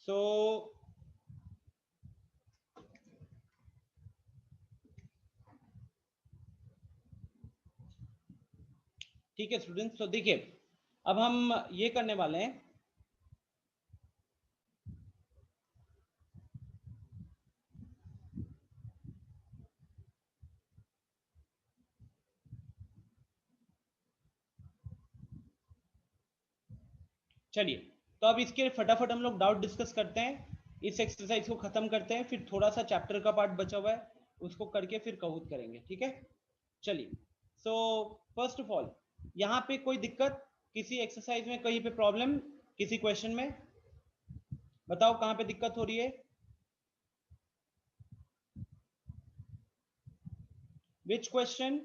सो ठीक है स्टूडेंट्स, तो देखिए अब हम ये करने वाले हैं, चलिए तो अब इसके फटाफट हम लोग डाउट डिस्कस करते हैं, इस एक्सरसाइज को खत्म करते हैं, फिर थोड़ा सा चैप्टर का पार्ट बचा हुआ है उसको करके फिर कहूत करेंगे, ठीक है। चलिए, सो फर्स्ट ऑफ ऑल यहाँ पे कोई दिक्कत किसी एक्सरसाइज में, कहीं पे प्रॉब्लम किसी क्वेश्चन में, बताओ कहाँ पे दिक्कत हो रही है। Which question?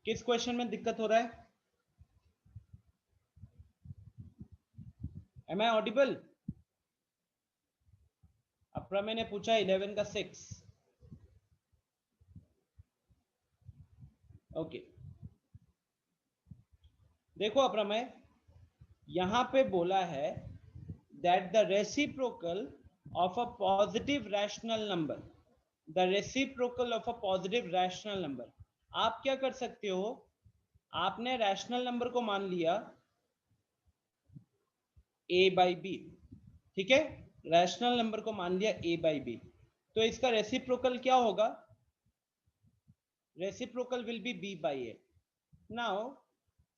किस क्वेश्चन में दिक्कत हो रहा है? Am I audible? अपरा मैंने पूछा 11 का 6। ओके, देखो अपरामय, यहां पे बोला है that the reciprocal of a positive rational number, the reciprocal of a positive rational number. आप क्या कर सकते हो, आपने रैशनल नंबर को मान लिया a बाई बी, ठीक है, रैशनल नंबर को मान लिया a बाई बी, तो इसका रेसिप्रोकल क्या होगा? Reciprocal will B b by a. Now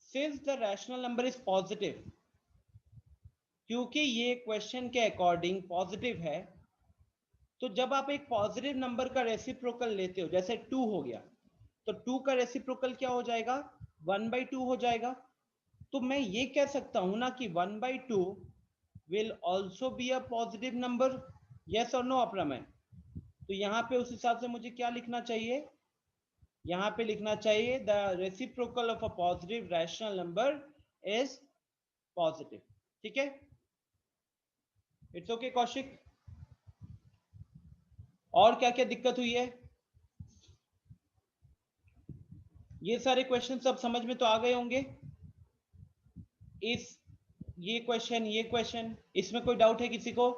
since the rational number is positive, क्योंकि ये क्वेश्चन के अकॉर्डिंग पॉजिटिव है, तो जब आप एक पॉजिटिव नंबर का रेसिप्रोकल लेते हो, जैसे 2 हो गया, तो 2 का रेसिप्रोकल क्या हो जाएगा? 1/2 हो जाएगा। तो मैं ये कह सकता हूं ना कि 1/2 will also be a positive number, yes और नो अपरामय? तो यहाँ पे उस हिसाब से मुझे क्या लिखना चाहिए? यहाँ पे लिखना चाहिए the reciprocal of a positive rational number is positive, ठीक है। इट्स ओके कौशिक, और क्या क्या दिक्कत हुई है? ये सारे क्वेश्चन सब समझ में तो आ गए होंगे। इस ये क्वेश्चन इसमें कोई डाउट है किसी को?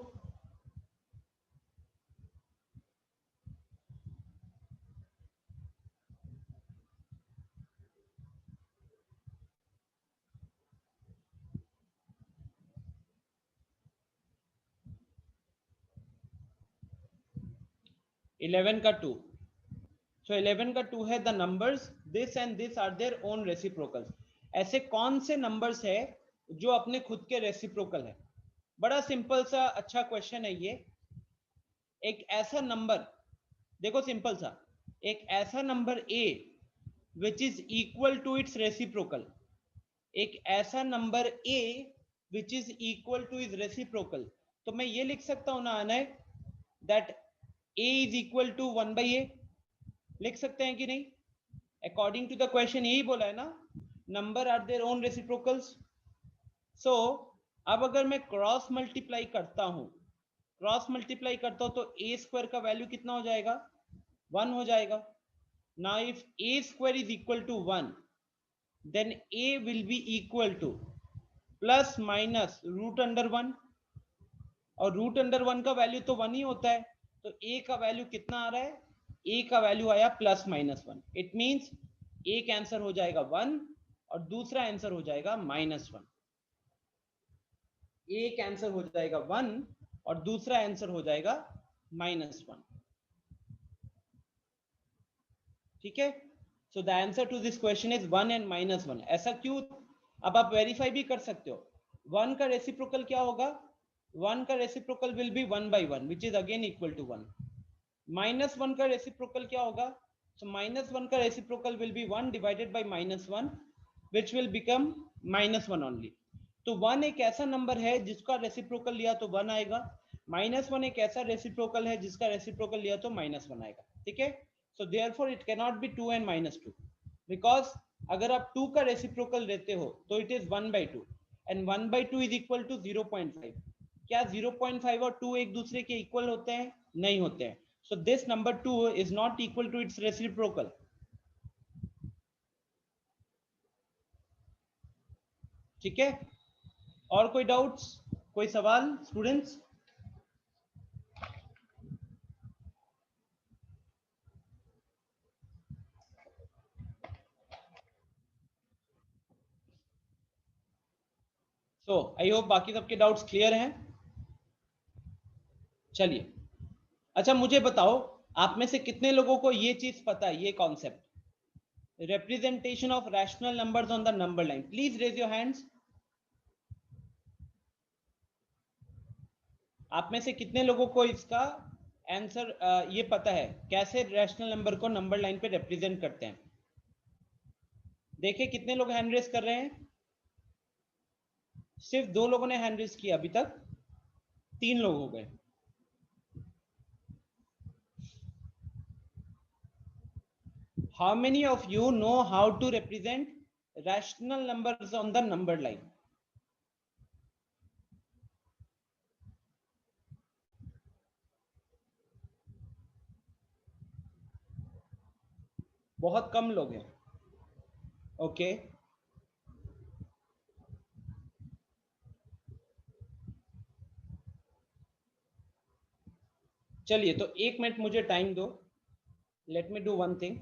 इलेवन का 2, सो 11 का 2 है the numbers this and this are their own reciprocals. ऐसे कौन से नंबर्स है जो अपने खुद के रेसिप्रोकल है? बड़ा सिंपल सा अच्छा क्वेश्चन है ये। एक ऐसा नंबर, देखो सिंपल सा, एक ऐसा number a which is equal to its reciprocal, एक ऐसा number a which is equal to is reciprocal, तो मैं ये लिख सकता हूं ना अनय, that a is equal to 1/a, लिख सकते हैं कि नहीं? अकॉर्डिंग टू द क्वेश्चन यही बोला है ना, number are their own reciprocals. So अब अगर मैं क्रॉस मल्टीप्लाई करता हूं, तो a स्क्वायर का वैल्यू कितना हो जाएगा? 1 हो जाएगा। Now if a square is equal to 1, then a will be equal to plus minus root under 1, और रूट अंडर 1 का वैल्यू तो 1 ही होता है, तो a का वैल्यू कितना आ रहा है? a का वैल्यू आया प्लस माइनस 1। इट मींस एक आंसर हो जाएगा 1 और दूसरा आंसर हो जाएगा -1। एक आंसर हो जाएगा 1 और दूसरा आंसर हो जाएगा -1, ठीक है। So the answer to this question is 1 and -1। ऐसा क्यों? अब आप वेरीफाई भी कर सकते हो, 1 का रेसिप्रोकल क्या होगा? 1 का reciprocal will be 1/1 which is again equal to 1। -1 का रेसिप्रोकल क्या होगा? सो -1 का reciprocal will be 1 divided by -1 which will become -1 only. तो 1 एक ऐसा नंबर है जिसका रेसिप्रोकल लिया तो 1 आएगा, -1 एक ऐसा रेसिप्रोकल है जिसका रेसिप्रोकल लिया तो -1 आएगा, ठीक है। So therefore it cannot be 2 and -2, because अगर आप 2 का रेसिप्रोकल लेते हो तो it is 1/2 and 1/2 is equal to 0.5। क्या 0.5 और 2 एक दूसरे के इक्वल होते हैं? नहीं होते हैं। So this number 2 is not equal to its reciprocal. ठीक है, और कोई डाउट्स, कोई सवाल स्टूडेंट्स? सो आई होप बाकी सबके डाउट्स क्लियर हैं। चलिए, अच्छा मुझे बताओ, आप में से कितने लोगों को ये चीज पता है, ये concept, representation of rational numbers on the number line? Please raise your hands. आप में से कितने लोगों को इसका आंसर ये पता है, कैसे रैशनल नंबर को नंबर लाइन पे रिप्रेजेंट करते हैं? देखिए कितने लोग हैंड रेज कर रहे हैं। सिर्फ 2 लोगों ने हैंड रेज किया अभी तक, 3 लोग हो गए। How many of you know how to represent rational numbers on the number line? बहुत कम लोग हैं। ओके, चलिए तो 1 मिनट मुझे टाइम दो, let me do one thing.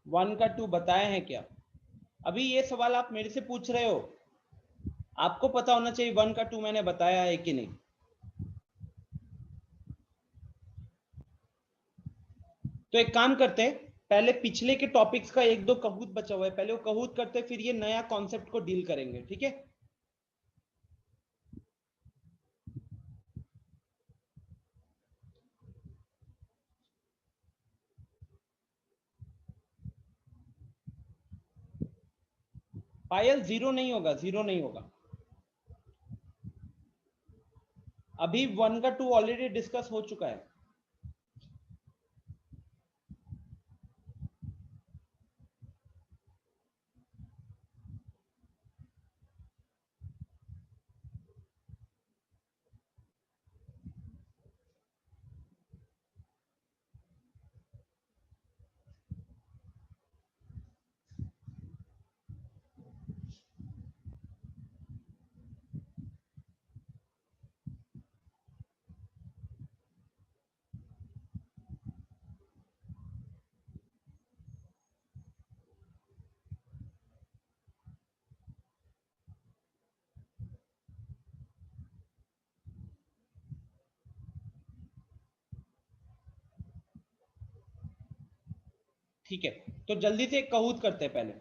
One का टू बताए हैं क्या? अभी ये सवाल आप मेरे से पूछ रहे हो, आपको पता होना चाहिए 1 का 2 मैंने बताया है कि नहीं। तो एक काम करते हैं, पहले पिछले के टॉपिक्स का 1-2 कहूत बचा हुआ है, पहले वो कहूत करते, फिर ये नया कॉन्सेप्ट को डील करेंगे, ठीक है? पायल जीरो नहीं होगा, जीरो नहीं होगा। अभी 1 का 2 ऑलरेडी डिस्कस हो चुका है। ठीक है, तो जल्दी से एक कहूत करते हैं पहले।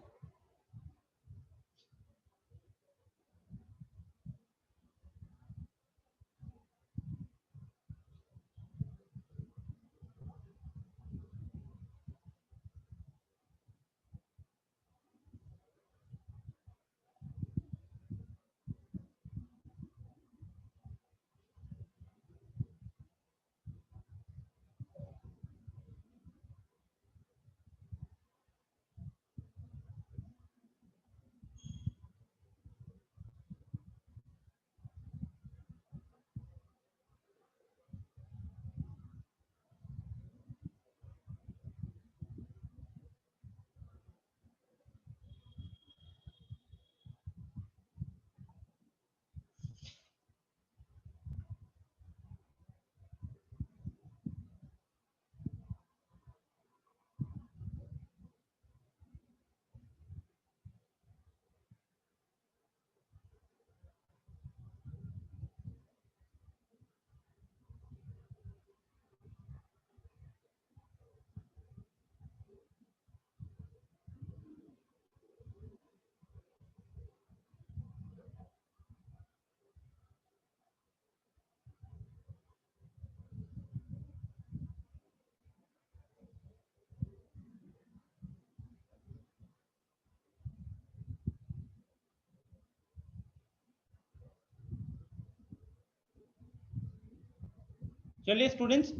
चलिए स्टूडेंट्स,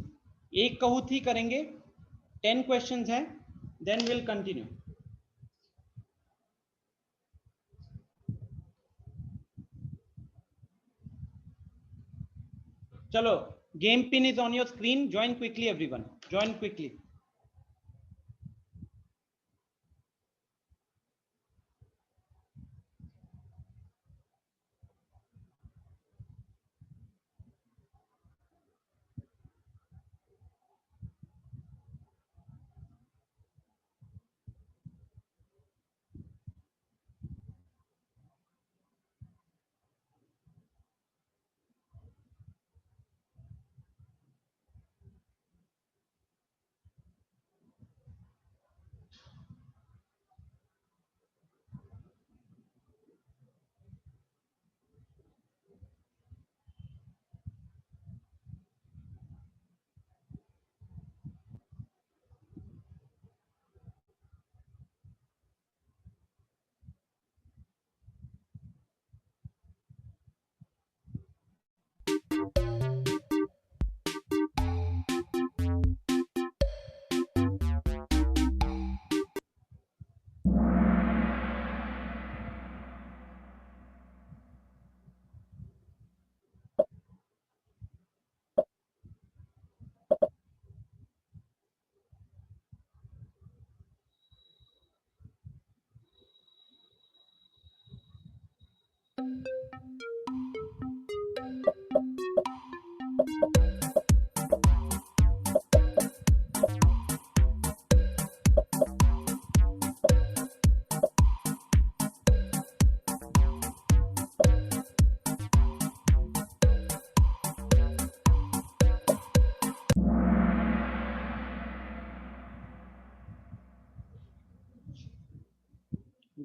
एक कहूत ही करेंगे, 10 क्वेश्चंस हैं, देन विल कंटिन्यू। चलो, game pin is on your screen, join quickly everyone, join quickly.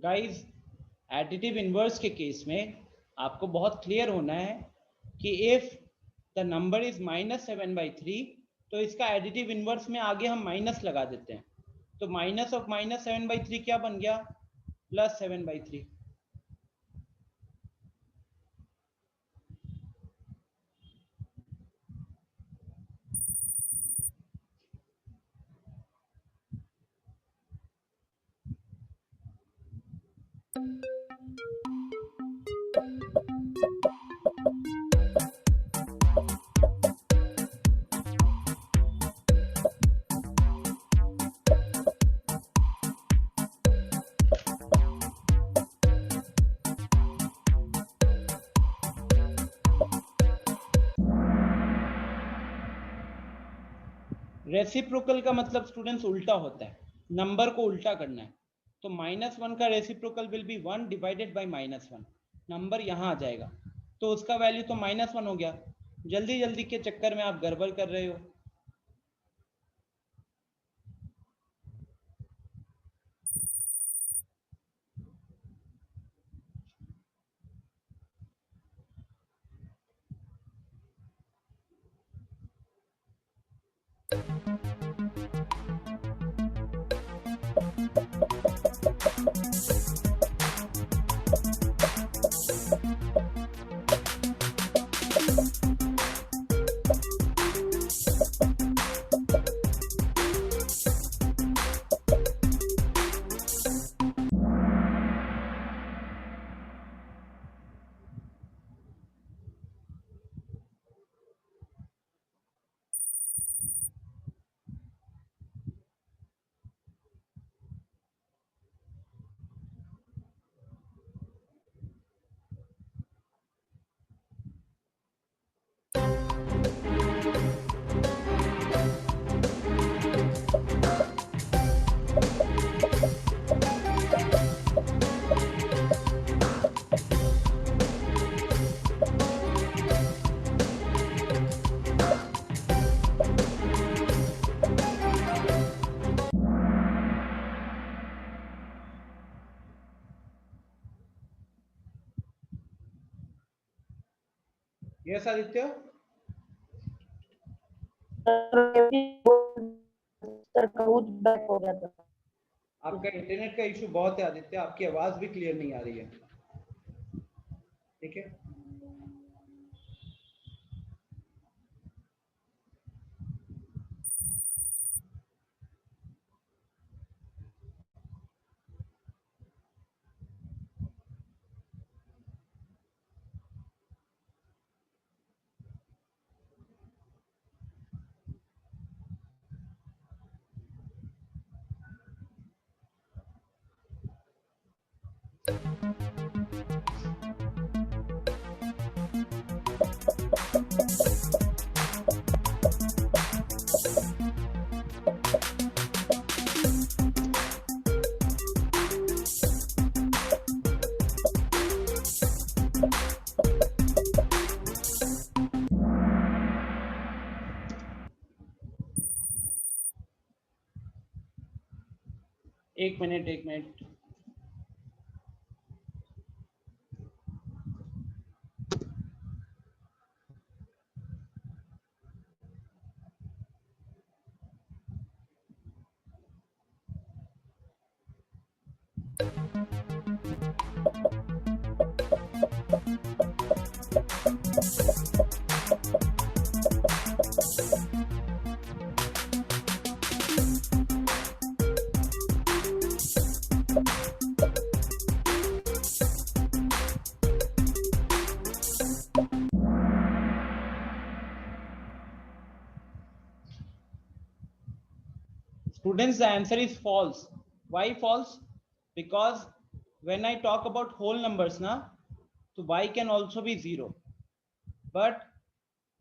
Guys, additive inverse के केस में आपको बहुत क्लियर होना है कि इफ द नंबर इज -7/3, तो इसका एडिटिव इनवर्स में आगे हम माइनस लगा देते हैं, तो माइनस ऑफ -7/3 क्या बन गया? +7/3। रेसिप्रोकल का मतलब स्टूडेंट्स उल्टा होता है, नंबर को उल्टा करना है। तो -1 का reciprocal will be 1 divided by -1, number यहाँ आ जाएगा, तो उसका वैल्यू तो -1 हो गया। जल्दी जल्दी के चक्कर में आप गड़बड़ कर रहे हो। यस आदित्य, बैक हो गया था। आपका इंटरनेट का इशू बहुत है आदित्य, आपकी आवाज भी क्लियर नहीं आ रही है। ठीक है, एक minute Students, the answer is false. Why false? Because when I talk about whole numbers na, so y can also be 0. But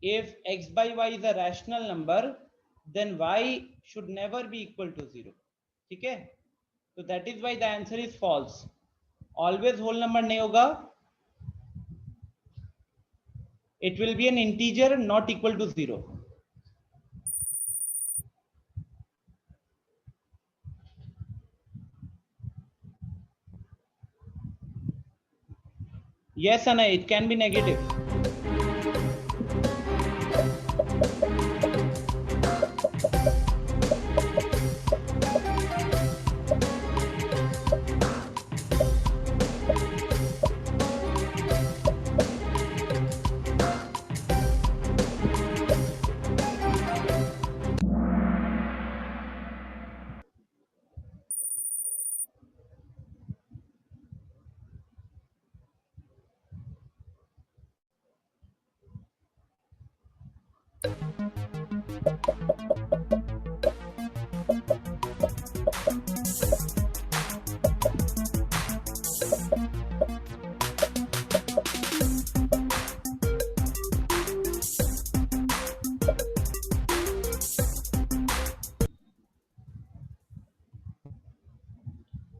if x by y is a rational number, then y should never be equal to 0. ठीक है? So that is why the answer is false. Always whole number नहीं होगा. It will be an integer not equal to 0. Yes, Anna, it can be negative.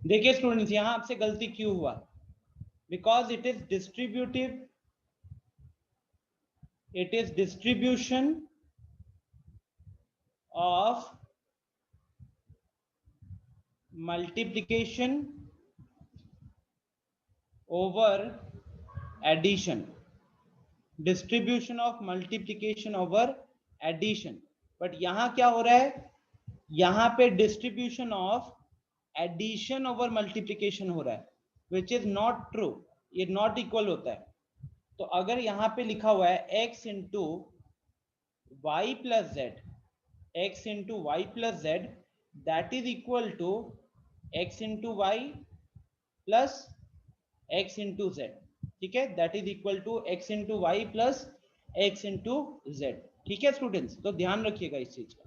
देखिए students, यहां आपसे गलती क्यों हुआ? Because it is distributive, it is distribution of multiplication over addition, distribution of multiplication over addition. But यहां क्या हो रहा है? यहां पे distribution of addition over multiplication हो रहा है, विच इज नॉट ट्रू. ये नॉट इक्वल होता है. तो अगर यहाँ पे लिखा हुआ है x into Y plus Z, X into Y plus Z, that is equal to x into Y plus x into Z. ठीक है, that is equal to x into Y plus x into Z. ठीक है students, तो ध्यान रखिएगा इस चीज का.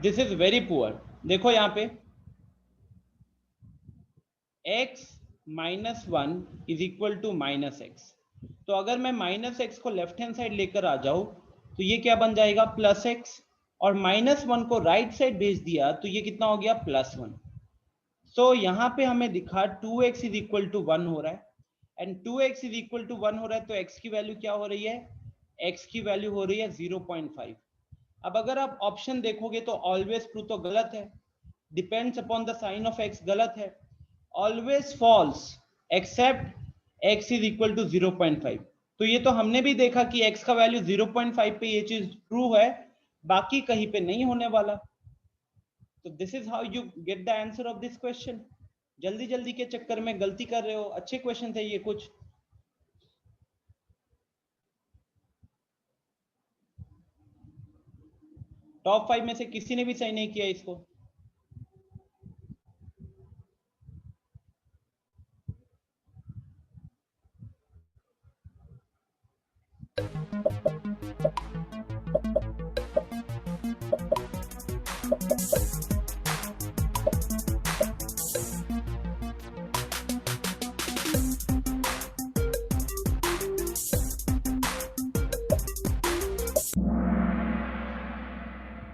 This is very poor. देखो यहाँ पे x minus 1 is equal to minus X. तो अगर मैं माइनस एक्स को लेफ्ट हैंड साइड लेकर आ जाऊं तो ये क्या बन जाएगा? Plus x. और माइनस 1 को राइट साइड भेज दिया तो ये कितना हो गया? प्लस 1. सो यहाँ पे हमें दिखा 2x इज इक्वल टू 1 हो रहा है, and 2x is equal to 1 हो रहा है. तो x की वैल्यू क्या हो रही है? x की वैल्यू हो रही है 0.5. अब अगर आप ऑप्शन देखोगे तो ऑलवेज ट्रू तो गलत है, depends upon the sign of x गलत है, always false except x is equal to 0.5. तो ये तो हमने भी देखा कि x का वैल्यू 0.5 पे ये चीज ट्रू है, बाकी कहीं पे नहीं होने वाला। तो this is how you get the answer of this question. जल्दी जल्दी के चक्कर में गलती कर रहे हो। अच्छे क्वेश्चन थे ये कुछ। टॉप 5 में से किसी ने भी सही नहीं किया इसको।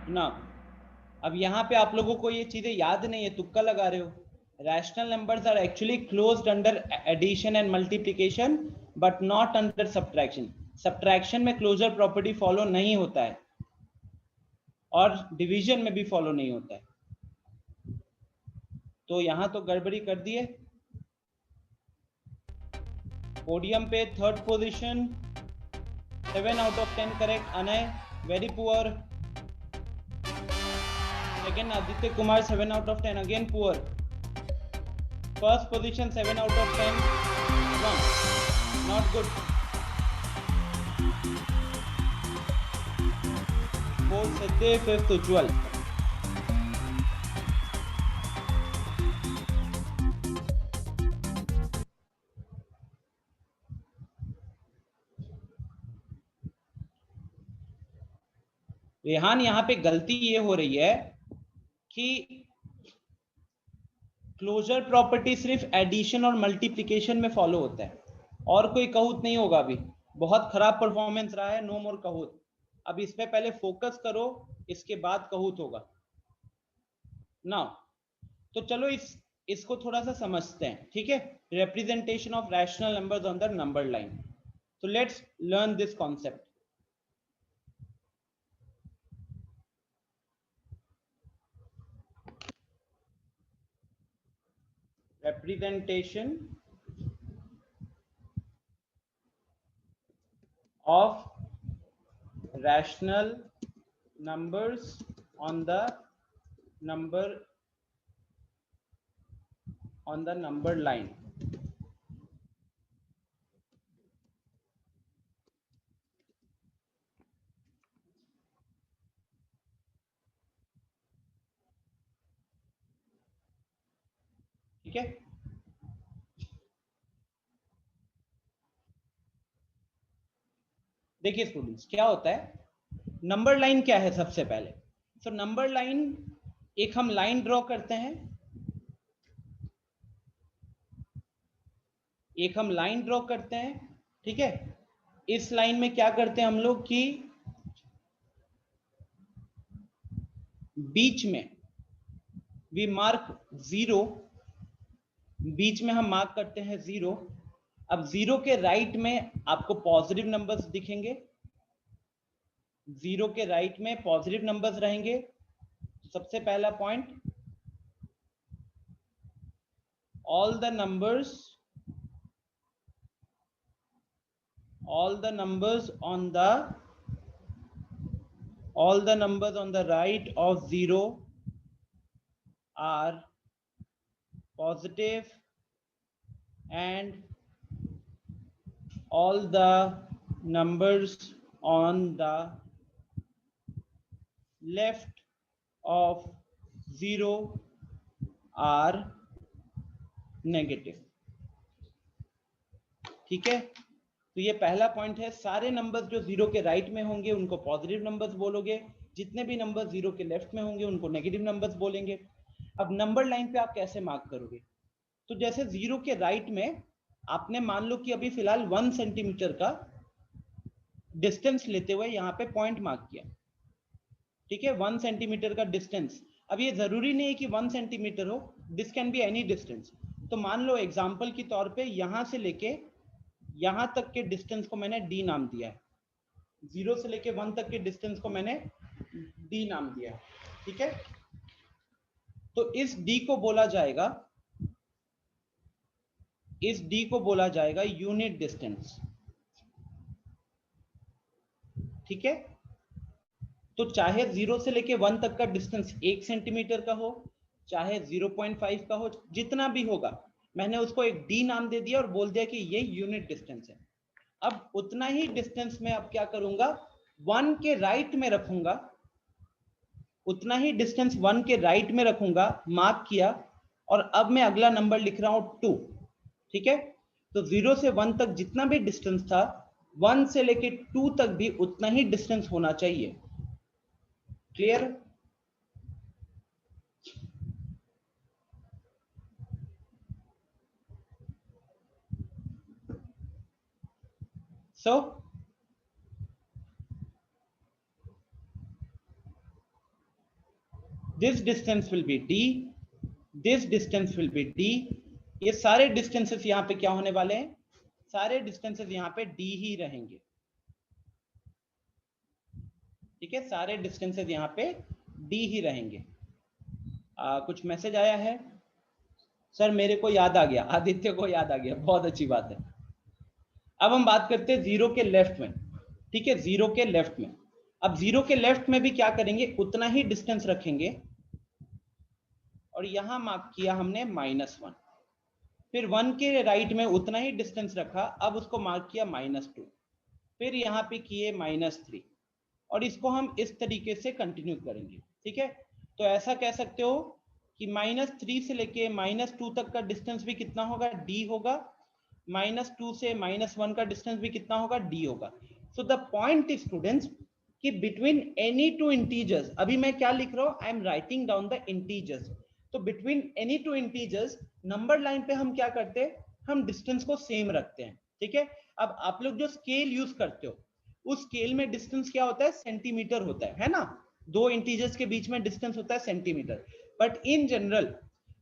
ना, अब यहाँ पे आप लोगों को ये चीजें याद नहीं है, तुक्का लगा रहे हो। Rational numbers are actually closed under addition and multiplication but not under subtraction. Subtraction में क्लोजर प्रॉपर्टी फॉलो नहीं होता है और डिवीजन में भी फॉलो नहीं होता है। तो यहाँ तो गड़बड़ी कर दिए। पोडियम पे third position, 7 out of 10 correct. Anay very poor. Second, Aditya Kumar, 7 out of 10, again poor. First position, 7 out of 10, wrong, not good. Fourth, Satya, fifth, Ujjwal. Rehan, यहाँ पे गलती ये हो रही है कि क्लोजर प्रॉपर्टी सिर्फ एडिशन और मल्टीप्लिकेशन में फॉलो होता है और कोई कहूत नहीं होगा। अभी बहुत खराब परफॉर्मेंस रहा है, नो मोर कहूत। अब इस पे पहले फोकस करो, इसके बाद कहूत होगा ना। तो चलो इसको थोड़ा सा समझते हैं, ठीक है। Representation of rational numbers on the number line. तो let's learn this concept. representation of rational numbers on the number line। ठीक है, देखिए स्टूडेंट्स क्या होता है। नंबर लाइन क्या है सबसे पहले। तो नंबर लाइन, एक हम लाइन ड्रॉ करते हैं, ठीक है। इस लाइन में क्या करते हैं हम लोग कि बीच में वी मार्क 0, बीच में हम मार्क करते हैं 0। अब 0 के राइट में आपको पॉजिटिव नंबर्स दिखेंगे, 0 के राइट में पॉजिटिव नंबर्स रहेंगे। तो सबसे पहला point, all the numbers on the right of 0 are positive and all the numbers on the left of 0 are negative। ठीक है, तो ये पहला पॉइंट है। सारे नंबर्स जो 0 के राइट में होंगे उनको पॉजिटिव नंबर्स बोलोगे, जितने भी नंबर 0 के लेफ्ट में होंगे उनको नेगेटिव नंबर्स बोलेंगे। अब नंबर लाइन पे आप कैसे मार्क करोगे। तो जैसे 0 के राइट में आपने मान लो कि अभी फिलहाल 1 सेंटीमीटर का डिस्टेंस लेते हुए यहाँ पे पॉइंट मार्क किया, ठीक है। 1 सेंटीमीटर का डिस्टेंस। अब ये जरूरी नहीं है कि 1 सेंटीमीटर हो, this can be any distance. तो मान लो एग्जाम्पल के तौर पे यहां से लेके यहां तक के डिस्टेंस को मैंने डी नाम दिया है। 0 से लेके 1 तक के डिस्टेंस को मैंने डी नाम दिया है, ठीक है। तो इस डी को बोला जाएगा यूनिट डिस्टेंस, ठीक है। तो चाहे 0 से लेके 1 तक का डिस्टेंस 1 सेंटीमीटर का हो, चाहे 0.5 का हो, जितना भी होगा, मैंने उसको एक डी नाम दे दिया और बोल दिया कि ये यूनिट डिस्टेंस है। अब उतना ही डिस्टेंस में अब क्या करूंगा, 1 के राइट में रखूंगा, उतना ही डिस्टेंस 1 के राइट में रखूंगा, मार्क किया, और अब मैं अगला नंबर लिख रहा हूं 2। ठीक है, तो 0 से 1 तक जितना भी डिस्टेंस था, 1 से लेके 2 तक भी उतना ही डिस्टेंस होना चाहिए। Clear? So this distance will be d, this distance will be d। ये सारे डिस्टेंसेस यहां पे क्या होने वाले हैं, सारे डिस्टेंसेस यहां पे d ही रहेंगे। ठीक है, सारे डिस्टेंसेस यहां पे d ही रहेंगे। कुछ मैसेज आया है? सर मेरे को याद आ गया, आदित्य को याद आ गया, बहुत अच्छी बात है। अब हम बात करते हैं 0 के लेफ्ट में। ठीक है, 0 के लेफ्ट में, अब 0 के लेफ्ट में भी क्या करेंगे, उतना ही डिस्टेंस रखेंगे, और यहां मार्क किया हमने -1। फिर 1 के राइट में उतना ही डिस्टेंस रखा, अब उसको मार्क किया -2। फिर यहाँ पे किए -3, और इसको हम इस तरीके से कंटिन्यू करेंगे। ठीक है, तो ऐसा कह सकते हो कि -3 से लेके -2 तक का डिस्टेंस भी कितना होगा, d होगा। -2 से -1 का डिस्टेंस भी कितना होगा, d होगा। So the point is students कि बिटवीन एनी टू इंटीजर्स, अभी मैं क्या लिख रहा हूं, I am writing down the integers. तो between any two integers number line पे हम क्या करते हैं, हम डिस्टेंस को सेम रखते हैं। ठीक है, अब आप लोग जो स्केल यूज करते हो, उस स्केल में डिस्टेंस क्या होता है, सेंटीमीटर होता है ना। दो इंटीजर्स के बीच में डिस्टेंस होता है सेंटीमीटर। बट इन जनरल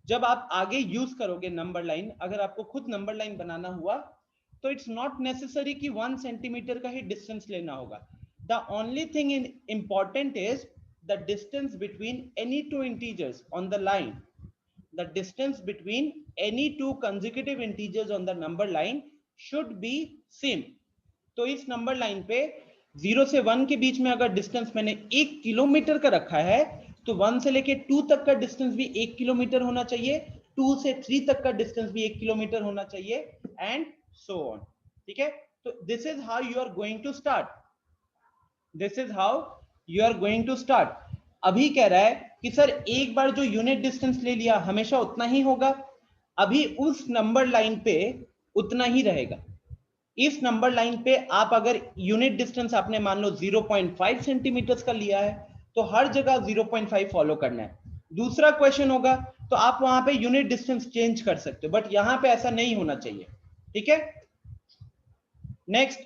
जब आप आगे यूज करोगे नंबर लाइन, अगर आपको खुद नंबर लाइन बनाना हुआ, तो इट्स नॉट नेसेसरी कि 1 सेंटीमीटर का ही डिस्टेंस लेना होगा। The only thing important is the distance between any two integers on the line. The distance between any two consecutive integers on the number line should be same. तो इस number line पे 0 से 1 के बीच में अगर डिस्टेंस मैंने 1 kilometre का रखा है, तो 1 से लेके 2 तक का डिस्टेंस भी 1 किलोमीटर होना चाहिए, 2 से 3 तक का डिस्टेंस भी 1 किलोमीटर होना चाहिए, एंड सो ऑन। ठीक है, तो this is how you are going to start, this is how you are going to start. अभी कह रहा है कि सर एक बार जो यूनिट डिस्टेंस ले लिया हमेशा उतना ही होगा, अभी उस नंबर लाइन पे उतना ही रहेगा। इस नंबर लाइन पे आप अगर यूनिट डिस्टेंस आपने मान लो 0.5 सेंटीमीटर का लिया है, तो हर जगह 0.5 फॉलो करना है। दूसरा क्वेश्चन होगा तो आप वहां पे यूनिट डिस्टेंस चेंज कर सकते हो, बट यहां पे ऐसा नहीं होना चाहिए। ठीक है, नेक्स्ट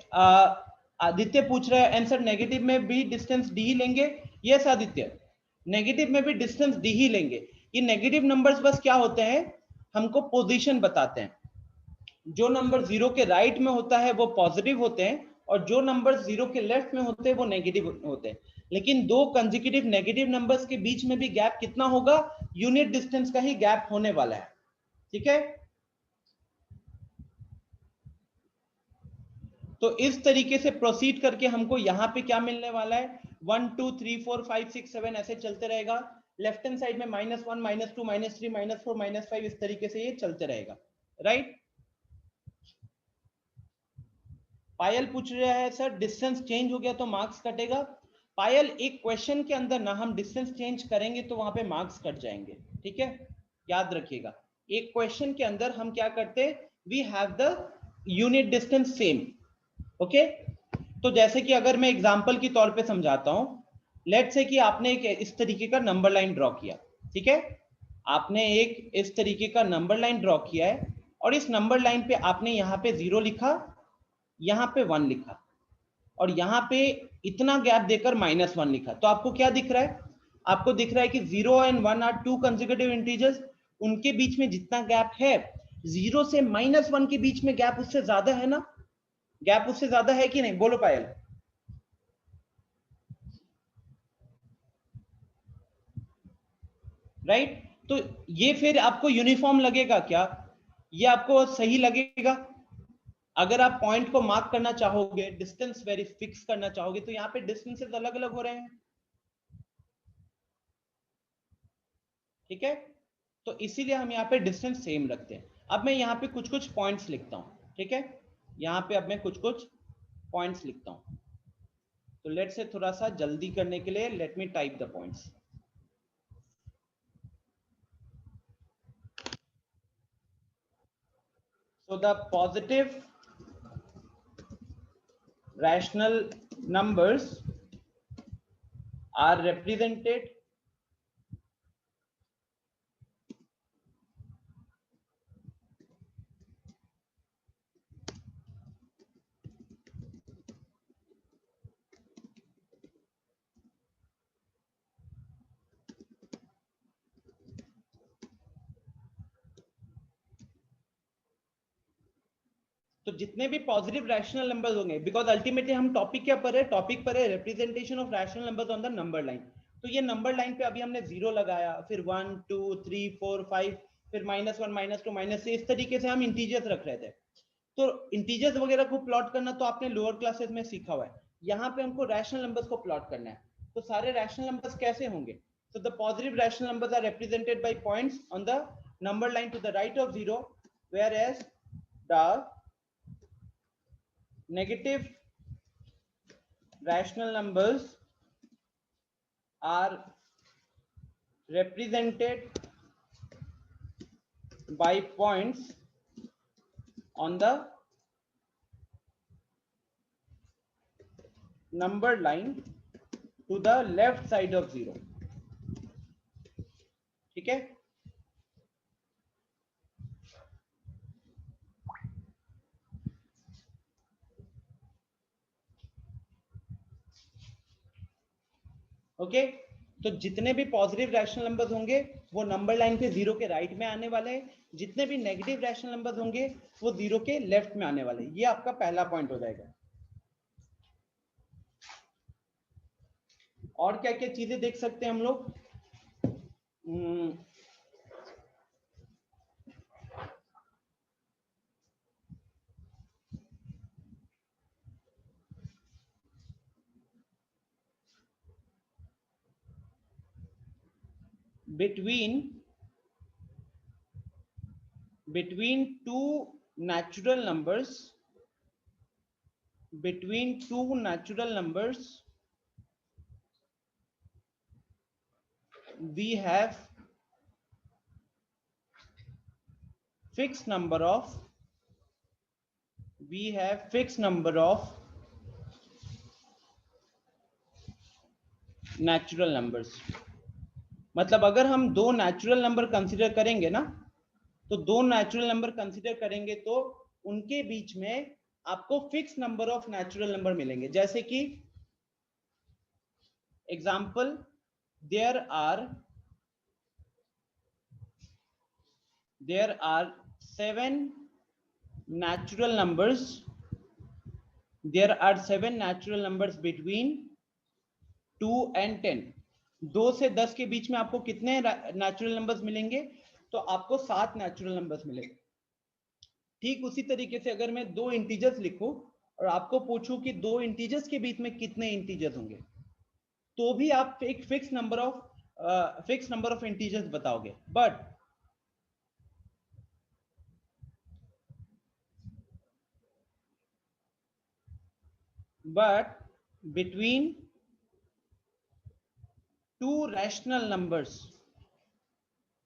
आदित्य पूछ रहा है आंसर, नेगेटिव में भी डिस्टेंस डी ही लेंगे? यस आदित्य, नेगेटिव में भी डिस्टेंस डी ही लेंगे। ये नेगेटिव नंबर्स बस क्या होते हैं, हमको पोजीशन बताते हैं। जो नंबर 0 के राइट में होता है वो पॉजिटिव होते हैं, और जो नंबर 0 के लेफ्ट में होते हैं वो नेगेटिव होते हैं। लेकिन दो कंसेक्यूटिव नेगेटिव नंबर्स के बीच में भी गैप कितना होगा, यूनिट डिस्टेंस का ही गैप होने वाला है। ठीक है, तो इस तरीके से प्रोसीड करके हमको यहां पे क्या मिलने वाला है, 1 2 3 4 5 6 7 ऐसे चलते रहेगा। लेफ्ट हैंड साइड में -1 -2 -3 -4 -5 इस तरीके से ये चलते रहेगा। राइट, पायल पूछ रहा है सर डिस्टेंस चेंज हो गया तो मार्क्स कटेगा? पायल, एक क्वेश्चन के अंदर ना हम डिस्टेंस चेंज करेंगे तो वहां पे मार्क्स कट जाएंगे। ठीक है, याद रखिएगा, एक क्वेश्चन के अंदर हम क्या करते हैं, we have the unit distance same. Okay, तो जैसे कि अगर मैं एग्जांपल के तौर पे समझाता हूं, लेट्स से कि आपने एक इस तरीके का नंबर लाइन ड्रॉ किया। ठीक है, आपने एक इस तरीके का नंबर लाइन ड्रॉ किया है, और इस नंबर लाइन पे आपने यहाँ पे 0 लिखा, यहाँ पे 1 लिखा, और यहाँ पे इतना गैप देकर -1 लिखा। तो आपको क्या दिख रहा है, आपको दिख रहा है कि 0 and 1 are two consecutive integers, उनके बीच में जितना गैप है, 0 से -1 के बीच में गैप उससे ज्यादा है ना, गैप उससे ज्यादा है कि नहीं, बोलो पायल। राइट, तो ये फिर आपको यूनिफॉर्म लगेगा क्या, ये आपको सही लगेगा? अगर आप पॉइंट को मार्क करना चाहोगे, डिस्टेंस वेरी फिक्स करना चाहोगे, तो यहाँ पे डिस्टेंसेस अलग अलग हो रहे हैं। ठीक है, तो इसीलिए हम यहाँ पे डिस्टेंस सेम रखते हैं। अब मैं यहाँ पे कुछ कुछ पॉइंट्स लिखता हूँ, ठीक है, यहाँ पे अब मैं कुछ कुछ पॉइंट्स लिखता हूँ। तो लेट से थोड़ा सा जल्दी करने के लिए let me type the points. So the positive rational numbers are represented तो जितने भी पॉजिटिव रैशनल नंबर्स होंगे, बिकॉज अल्टीमेटली हम टॉपिक क्या पर है, टॉपिक पर है representation of rational numbers on the number line. तो ये नंबर लाइन पे अभी हमने 0 लगाया, फिर 1 2 3 4 5, फिर -1 -2 -3, इस तरीके से हम इंटीजर्स रख रहे थे। तो इंटीजर्स वगैरह को प्लॉट करना तो आपने लोअर क्लासेस में सीखा हुआ है। यहाँ पे हमको रैशनल नंबर्स को प्लॉट करना है। तो सारे रैशनल नंबर्स कैसे होंगे? So the positive rational numbers are represented by points on the number line to the right of 0, whereas the negative rational numbers are represented by points on the number line to the left side of 0, ठीक है। Okay, तो जितने भी positive rational numbers होंगे वो number line पे 0 के right में आने वाले हैं, जितने भी नेगेटिव रैशनल नंबर्स होंगे वो 0 के लेफ्ट में आने वाले हैं। ये आपका पहला पॉइंट हो जाएगा। और क्या क्या चीजें देख सकते हैं हम लोग? between two natural numbers, we have fixed number of natural numbers. मतलब अगर हम दो नेचुरल नंबर कंसीडर करेंगे ना, तो दो नेचुरल नंबर कंसीडर करेंगे तो उनके बीच में आपको fix number of natural number मिलेंगे। जैसे कि example, there are 7 natural numbers, between 2 and 10। 2 से 10 के बीच में आपको कितने नेचुरल नंबर्स मिलेंगे? तो आपको 7 नेचुरल नंबर्स मिलेंगे। ठीक उसी तरीके से अगर मैं दो इंटीजर्स लिखूं और आपको पूछूं कि दो इंटीजर्स के बीच में कितने इंटीजर्स होंगे, तो भी आप एक फिक्स नंबर ऑफ इंटीजर्स बताओगे। but between two rational numbers,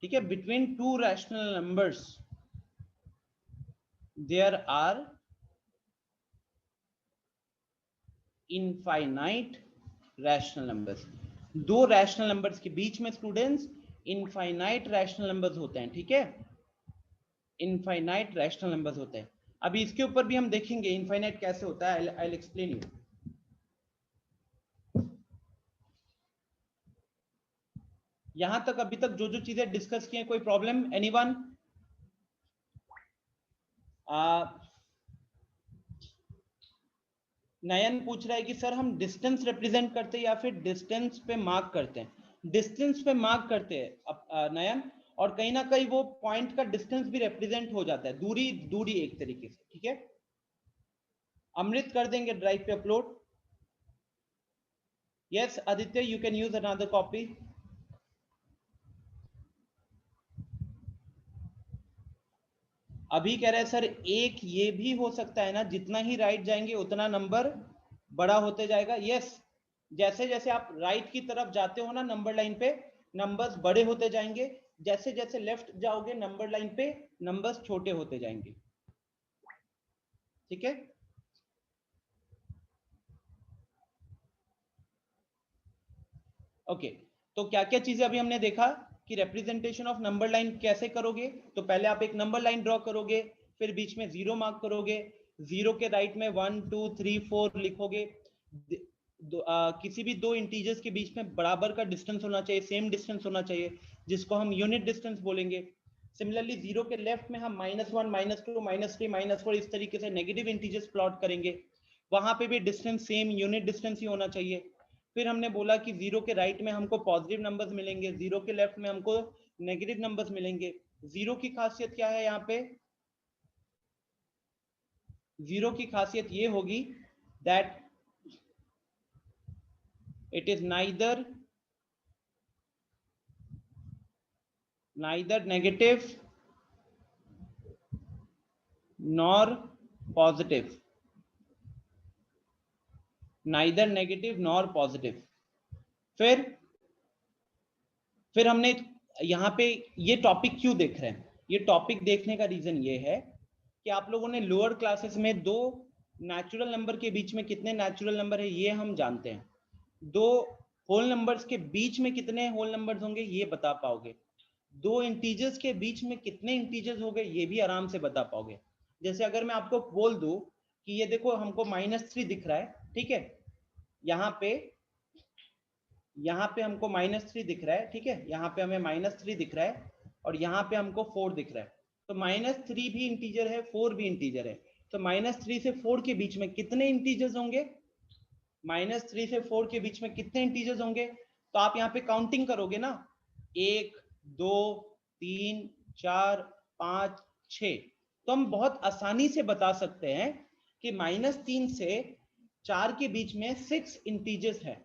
ठीक है, between two rational numbers there are infinite rational numbers। दो रैशनल नंबर्स के बीच में स्टूडेंट्स इनफाइनाइट रैशनल नंबर्स होते हैं, ठीक है, इनफाइनाइट रैशनल नंबर्स होते हैं। अभी इसके ऊपर भी हम देखेंगे इनफाइनाइट कैसे होता है। I will explain you. यहां तक अभी तक जो जो चीजें डिस्कस की हैं, कोई प्रॉब्लम? एनीवन? नयन पूछ रहा है कि सर हम डिस्टेंस रिप्रेजेंट करते हैं या फिर डिस्टेंस पे मार्क करते हैं? डिस्टेंस पे मार्क करते हैं नयन, और कहीं ना कहीं वो पॉइंट का डिस्टेंस भी रिप्रेजेंट हो जाता है, दूरी एक तरीके से, ठीक है। अमृत कर देंगे ड्राइव पे upload. Yes Aditya, you can use another copy. अभी कह रहे हैं सर एक ये भी हो सकता है ना, जितना ही राइट जाएंगे उतना नंबर बड़ा होते जाएगा। यस, जैसे जैसे आप राइट की तरफ जाते हो ना नंबर लाइन पे, नंबर्स बड़े होते जाएंगे, जैसे जैसे लेफ्ट जाओगे नंबर लाइन पे नंबर्स छोटे होते जाएंगे। ठीक है, ओके। तो क्या क्या चीजें अभी हमने देखा कि रिप्रेजेंटेशन ऑफ नंबर लाइन कैसे करोगे। तो पहले आप एक नंबर लाइन ड्रॉ करोगे, फिर बीच में जीरो मार्क करोगे, जीरो के राइट में 1 2 3 4 लिखोगे। किसी भी दो इंटीजर्स के बीच में बराबर का डिस्टेंस होना चाहिए, सेम डिस्टेंस होना चाहिए, जिसको हम यूनिट डिस्टेंस बोलेंगे। सिमिलरली जीरो के लेफ्ट में हम -1 -2 -3 -4 इस तरीके से नेगेटिव इंटीजर्स प्लॉट करेंगे, वहां पे भी डिस्टेंस सेम यूनिट डिस्टेंस ही होना चाहिए। फिर हमने बोला कि जीरो के राइट में हमको पॉजिटिव नंबर्स मिलेंगे, जीरो के लेफ्ट में हमको नेगेटिव नंबर्स मिलेंगे। जीरो की खासियत क्या है यहाँ पे, जीरो की खासियत ये होगी that it is neither negative nor positive, neither negative nor positive. फिर हमने यहाँ पे ये टॉपिक क्यों देख रहे हैं, ये टॉपिक देखने का रीजन ये है कि आप लोगों ने लोअर क्लासेस में दो नेचुरल नंबर के बीच में कितने नेचुरल नंबर है ये हम जानते हैं, दो होल नंबर्स के बीच में कितने होल नंबर्स होंगे ये बता पाओगे, दो इंटीजर्स के बीच में कितने इंटीजर्स होंगे ये भी आराम से बता पाओगे। जैसे अगर मैं आपको बोल दूं कि ये देखो हमको -3 दिख रहा है, ठीक है, यहाँ पे हमको -3 दिख रहा है, ठीक है, यहाँ पे हमें -3 दिख रहा है और यहाँ पे हमको 4 दिख रहा है। तो -3 भी इंटीजर है, 4 भी इंटीजर है, तो -3 से 4 के बीच में कितने इंटीजर्स होंगे, -3 से 4 के बीच में कितने इंटीजर्स होंगे। तो आप यहाँ पे काउंटिंग करोगे ना, 1 2 3 4 5 6, तो हम बहुत आसानी से बता सकते हैं कि -3 से 4 के बीच में 6 इंटीजर्स है।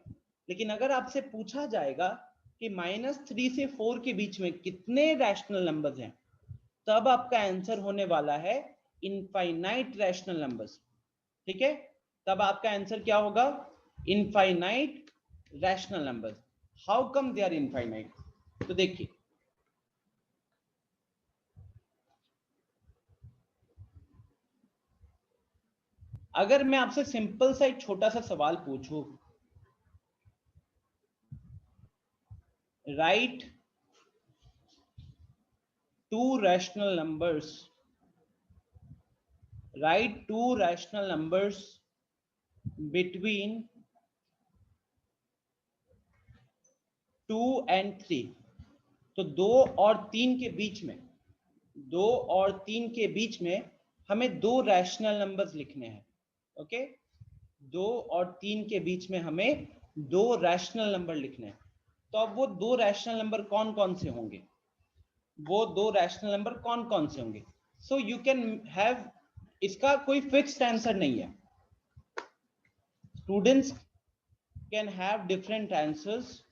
लेकिन अगर आपसे पूछा जाएगा कि -3 से 4 के बीच में कितने रैशनल नंबर्स हैं, तब आपका आंसर होने वाला है इनफाइनाइट रैशनल नंबर्स। ठीक है, तब आपका आंसर क्या होगा, infinite rational numbers. How come they are infinite, तो देखिए अगर मैं आपसे सिंपल सा एक छोटा सा सवाल पूछूं, right to rational numbers, write two rational numbers between 2 and 3। तो 2 और 3 के बीच में, 2 और 3 के बीच में हमें दो रैशनल नंबर्स लिखने हैं। ओके, 2 और 3 के बीच में हमें दो रैशनल नंबर लिखने हैं। तो अब वो दो रैशनल नंबर कौन कौन से होंगे, वो दो रैशनल नंबर कौन कौन से होंगे। सो यू कैन हैव, इसका कोई फिक्स्ड आंसर नहीं है, students can have different answers,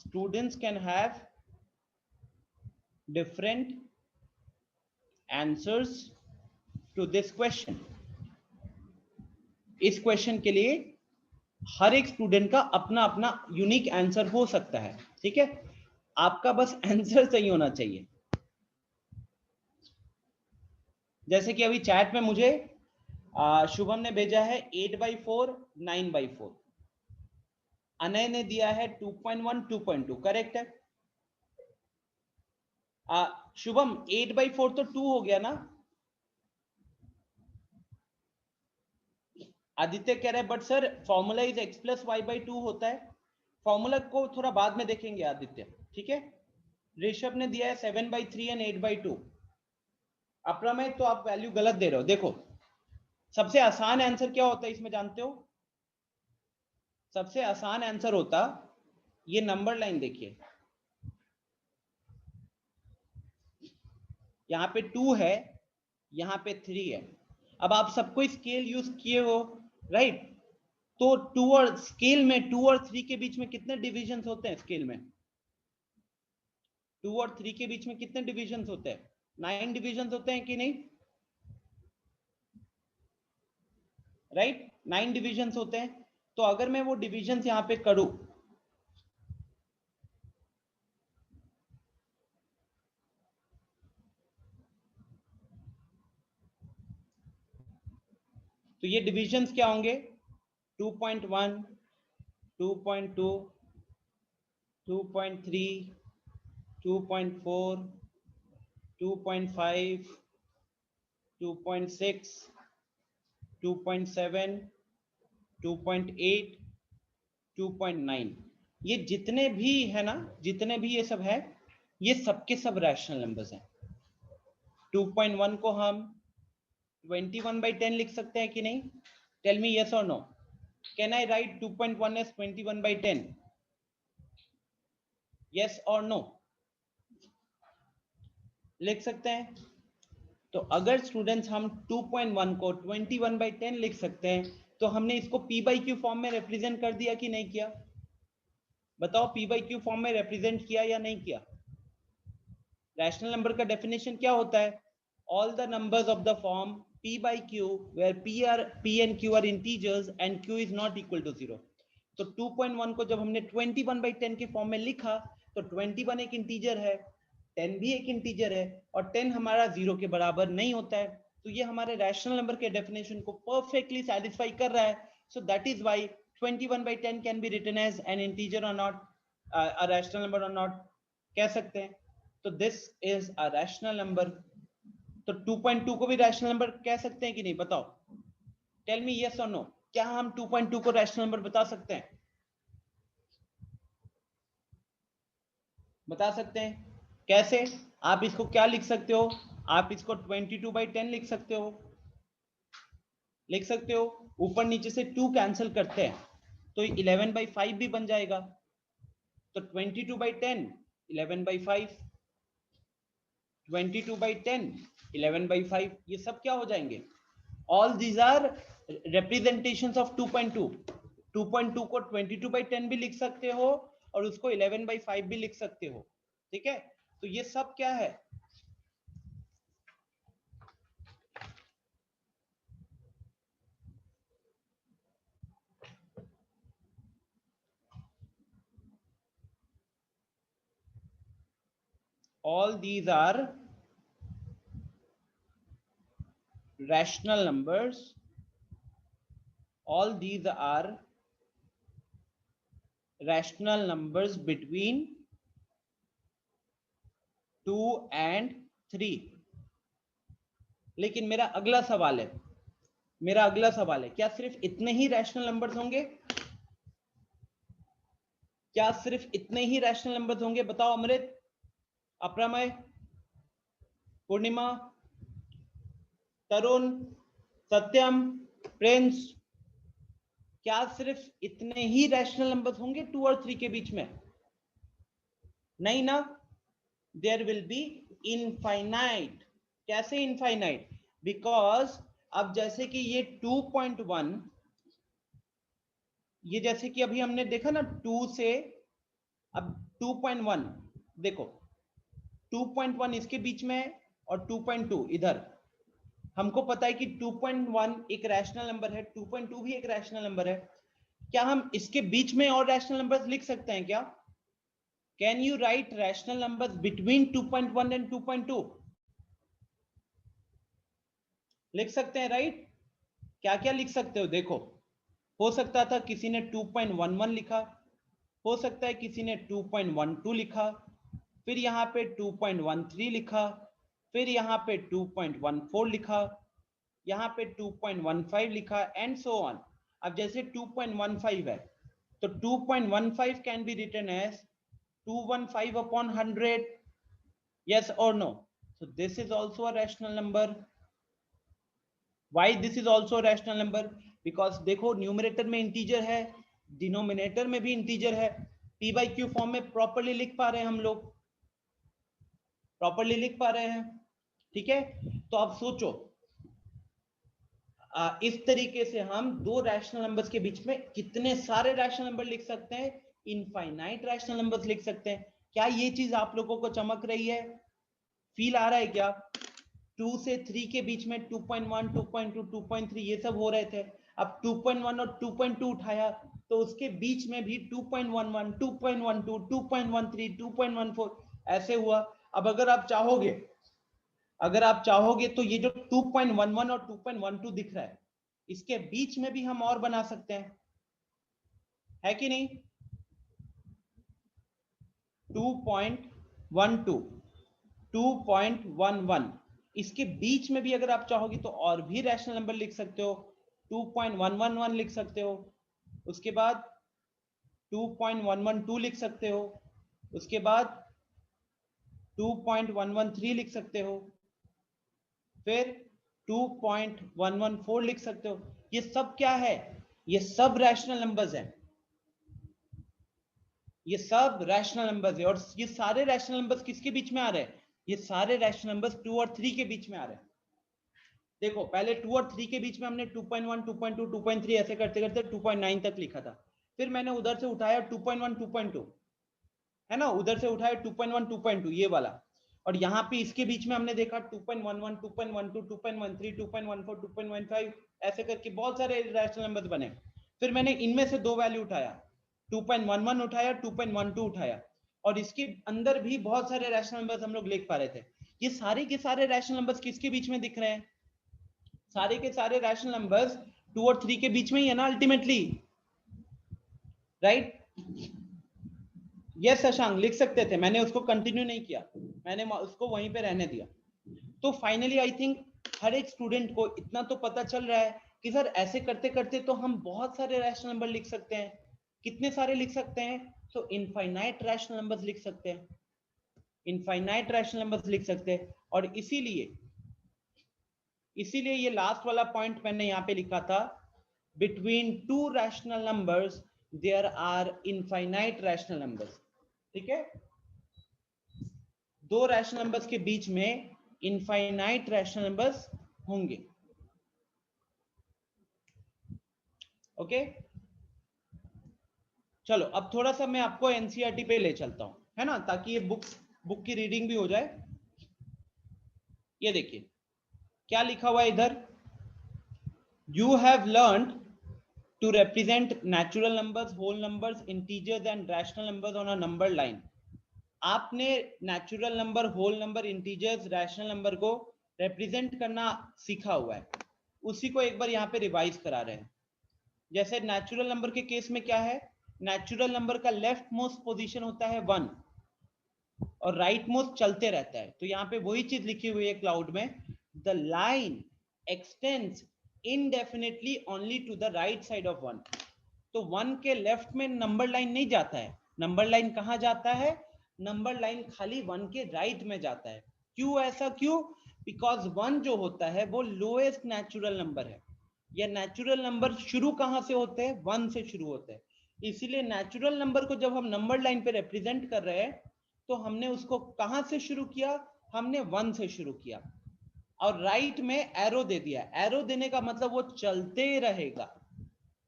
students can have different answers to this question। इस क्वेश्चन के लिए हर एक स्टूडेंट का अपना अपना यूनिक आंसर हो सकता है। ठीक है, आपका बस आंसर सही होना चाहिए। जैसे कि अभी चैट में मुझे शुभम ने भेजा है 8/4 9/4, अनय ने दिया है 2.1 2.2, करेक्ट है। शुभम 8/4 तो 2 हो गया ना, आदित्य कह रहे हैं but sir formula is x + y/2 होता है। फॉर्मूला को थोड़ा बाद में देखेंगे आदित्य, ठीक है। ऋषभ ने दिया है 7/3 एंड 8/2। अप्रमेय तो आप वैल्यू गलत दे रहे हो। देखो सबसे आसान आंसर क्या होता है इसमें जानते हो, सबसे आसान आंसर होता, ये नंबर लाइन देखिए, यहाँ पे 2 है, यहाँ पे 3 है। अब आप सबको स्केल यूज किए हो, राइट, तो 2 और स्केल में 2 और 3 के बीच में कितने डिविजन्स होते हैं स्केल में, 2 और 3 के बीच में कितने डिविजन्स होते हैं? 9 डिविजन्स होते हैं कि नहीं? राइट, 9 डिविजन्स होते हैं। तो अगर मैं वो डिविजन्स यहाँ पे करूं, तो ये डिविजन्स क्या होंगे? 2.1, 2.2, 2.3, 2.4, 2.5, 2.6, 2.7, 2.8, 2.9, ये जितने भी है ना, जितने भी ये सब है, ये सबके सब रैशनल नंबर्स हैं। 2.1 को हम 21/10 लिख सकते हैं कि नहीं? टेल मी यस और no. Can I write 2.1 as 21/10? Yes और नो? लिख सकते हैं। तो अगर स्टूडेंट्स हम 2.1 को 21/10 लिख सकते हैं, तो हमने इसको p बाई क्यू फॉर्म में रिप्रेजेंट कर दिया कि नहीं किया? बताओ, p बाई क्यू फॉर्म में रिप्रेजेंट किया या नहीं किया? रैशनल नंबर का डेफिनेशन क्या होता है? All the numbers of the form p by q where p and q are integers and q is not equal to 0। तो 2.1 को जब हमने 21/10 के फॉर्म में लिखा, तो 21 एक इंटीजर है, 10 भी एक इंटीजर है, और 10 हमारा 0 के बराबर नहीं होता है। तो ये हमारे रैशनल नंबर के डेफिनेशन को परफेक्टली सेटिस्फाई कर रहा है। So that is why 21/10 can be written as an integer और नॉट अ रैशनल नंबर और नॉट, कह सकते हैं। तो this is a rational number. तो 2.2 को भी रैशनल नंबर कह सकते हैं कि नहीं? बताओ, टेल मी यस और नो। क्या हम 2.2 को रैशनल नंबर बता सकते हैं? बता सकते हैं। कैसे? आप इसको क्या लिख सकते हो? आप इसको 22/10 लिख सकते हो। लिख सकते हो। ऊपर नीचे से 2 कैंसिल करते हैं तो 11/5 भी बन जाएगा। तो 22/10 11/5, 22/10 11/5, ये सब क्या हो जाएंगे? All these are representations of 2.2। 2.2 को 22/10 भी लिख सकते हो और उसको 11/5 भी लिख सकते हो। ठीक है, तो ये सब क्या है? All these are rational numbers। All these are rational numbers between 2 and 3। लेकिन मेरा अगला सवाल है, क्या सिर्फ इतने ही रैशनल नंबर्स होंगे? क्या सिर्फ इतने ही रैशनल नंबर्स होंगे? बताओ अमृत, अप्रमय, पूर्णिमा, तरुण, सत्यम, प्रिंस, क्या सिर्फ इतने ही रैशनल नंबर्स होंगे 2 और 3 के बीच में? नहीं ना, देयर विल बी इनफाइनाइट। कैसे इनफाइनाइट? बिकॉज अब जैसे कि ये 2.1, ये जैसे कि अभी हमने देखा ना 2 से, अब 2.1 देखो, 2.1 इसके बीच में है और 2.2 इधर। हमको पता है कि 2.1 एक रैशनल नंबर है, 2.2 भी एक रैशनल नंबर है। क्या हम इसके बीच में और रैशनल नंबर्स लिख सकते हैं क्या? Can you right rational numbers between 2.1 and 2.2? लिख सकते हैं, राइट? क्या क्या लिख सकते हो? देखो, हो सकता था किसी ने 2.11 लिखा, हो सकता है किसी ने 2.12 लिखा, फिर यहाँ पे 2.13 लिखा, फिर यहाँ पे 2.14 लिखा, यहाँ पे 2.15 लिखा, एंड सो ऑन। अब जैसे 2.15 है, तो 2.15 can be written as 215 upon 100। yes or no? So this is also a rational number। why this is also a rational number? because देखो, न्यूमरेटर में इंटीजर है, डिनोमिनेटर में भी इंटीजर है, p by q फॉर्म में properly लिख पा रहे हैं हम लोग, प्रॉपर्ली लिख पा रहे हैं। ठीक है, तो अब सोचो, इस तरीके से हम दो रैशनल नंबर्स के बीच में कितने सारे रैशनल नंबर लिख सकते हैं? इनफाइनाइट रैशनल नंबर्स लिख सकते हैं। क्या ये चीज आप लोगों को चमक रही है? फील आ रहा है क्या? 2 से 3 के बीच में 2.1, 2.2, 2.3 ये सब हो रहे थे। अब 2.1 और 2.2 उठाया तो उसके बीच में भी 2.11, 2.12, 2.13, 2.14 ऐसे हुआ। अब अगर आप चाहोगे तो ये जो 2.11 और 2.12 दिख रहा है, इसके बीच में भी हम और बना सकते हैं, है कि नहीं? 2.12, 2.11 इसके बीच में भी अगर आप चाहोगे तो और भी रैशनल नंबर लिख सकते हो। 2.111 लिख सकते हो, उसके बाद 2.112 लिख सकते हो, उसके बाद 2.113 लिख सकते हो, फिर 2.114 लिख सकते हो। ये सब क्या है? ये सब रैशनल नंबर्स हैं, ये सब रैशनल नंबर्स है। और ये सारे रैशनल नंबर्स किसके बीच में आ रहे हैं? ये सारे रैशनल नंबर्स 2 और 3 के बीच में आ रहे हैं। देखो पहले 2 और 3 के बीच में हमने 2.1, 2.2, 2.3 ऐसे करते करते 2.9 तक लिखा था। फिर मैंने उधर से उठाया 2.1, 2.2, है ना, उधर से उठाया 2.1, 2.2 ये वाला। और यहाँ पे इसके बीच में हमने देखा 2.11, 2.12, 2.13, 2.14, 2.15 ऐसे करके बहुत सारे रैशनल नंबर्स बने। फिर मैंने इनमें से दो वैल्यू उठाया, 2.11 उठाया, 2.12 उठाया, और इसके अंदर भी बहुत सारे रैशनल नंबर्स हम लोग लिख पा रहे थे। ये सारे के सारे रैशनल नंबर्स किसके बीच में दिख रहे हैं? सारे के सारे रैशनल नंबर्स 2 और 3 के बीच में ही है ना अल्टीमेटली, राइट? यस शशांक लिख सकते थे, मैंने उसको कंटिन्यू नहीं किया, मैंने उसको वहीं पे रहने दिया। तो फाइनली आई थिंक हर एक स्टूडेंट को इतना तो पता चल रहा है कि सर ऐसे करते करते तो हम बहुत सारे रैशनल नंबर लिख सकते हैं। कितने सारे लिख सकते हैं? तो इनफाइनाइट रैशनल नंबर्स लिख सकते हैं, इनफाइनाइट रैशनल नंबर्स लिख सकते हैं। और इसीलिए ये लास्ट वाला पॉइंट मैंने यहाँ पे लिखा था, between two rational numbers there are infinite rational numbers. ठीक है, दो रैशनल नंबर्स के बीच में इनफाइनाइट रैशनल नंबर्स होंगे। ओके, चलो अब थोड़ा सा मैं आपको एनसीईआरटी पे ले चलता हूं, है ना, ताकि ये बुक की रीडिंग भी हो जाए। ये देखिए क्या लिखा हुआ है इधर, you have learned to represent natural numbers, whole numbers, integers and rational numbers on a number line। आपने natural number, whole number, integers, rational number को रिप्रेजेंट करना सीखा हुआ है, उसी को एक बार यहाँ पे रिवाइज करा रहे हैं। जैसे नेचुरल नंबर के केस में क्या है, नेचुरल नंबर का लेफ्ट मोस्ट पोजीशन होता है 1 और राइट मोस्ट चलते रहता है। तो यहाँ पे वही चीज लिखी हुई है क्लाउड में, the line x tends indefinitely only to the right side of 1। तो 1 के लेफ्ट में नंबर लाइन नहीं जाता है, नंबर लाइन कहाँ जाता है? नंबर लाइन खाली 1 के राइट में जाता है। क्यों ऐसा क्यों? बिकॉज 1 जो होता है वो लोएस्ट नेचुरल नंबर है। या नेचुरल नंबर शुरू कहाँ से होते हैं? 1 से शुरू होते हैं। इसीलिए नेचुरल नंबर को जब हम नंबर लाइन पे रिप्रेजेंट कर रहे हैं तो हमने उसको कहाँ से शुरू किया? हमने 1 से शुरू किया और राइट में एरो दे दिया। एरो देने का मतलब वो चलते रहेगा।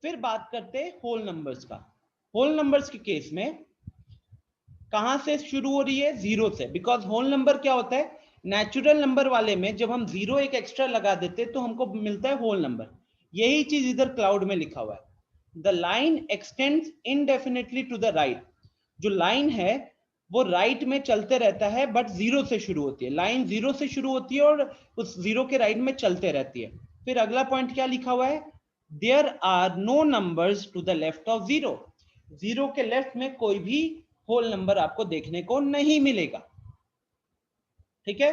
फिर बात करते हैं होल नंबर्स का। होल नंबर्स के केस में कहां से शुरू हो रही है? जीरो से। बिकॉज होल नंबर क्या होता है? नेचुरल नंबर वाले में जब हम जीरो एक एक्स्ट्रा लगा देते तो हमको मिलता है होल नंबर। यही चीज इधर क्लाउड में लिखा हुआ है, the line extends indefinitely to the right. जो लाइन है वो राइट में चलते रहता है बट जीरो से शुरू होती है। लाइन जीरो से शुरू होती है और उस जीरो के राइट में चलते रहती है। फिर अगला पॉइंट क्या लिखा हुआ है? There are no numbers to the left of zero. Zero के लेफ्ट में कोई भी होल नंबर आपको देखने को नहीं मिलेगा। ठीक है,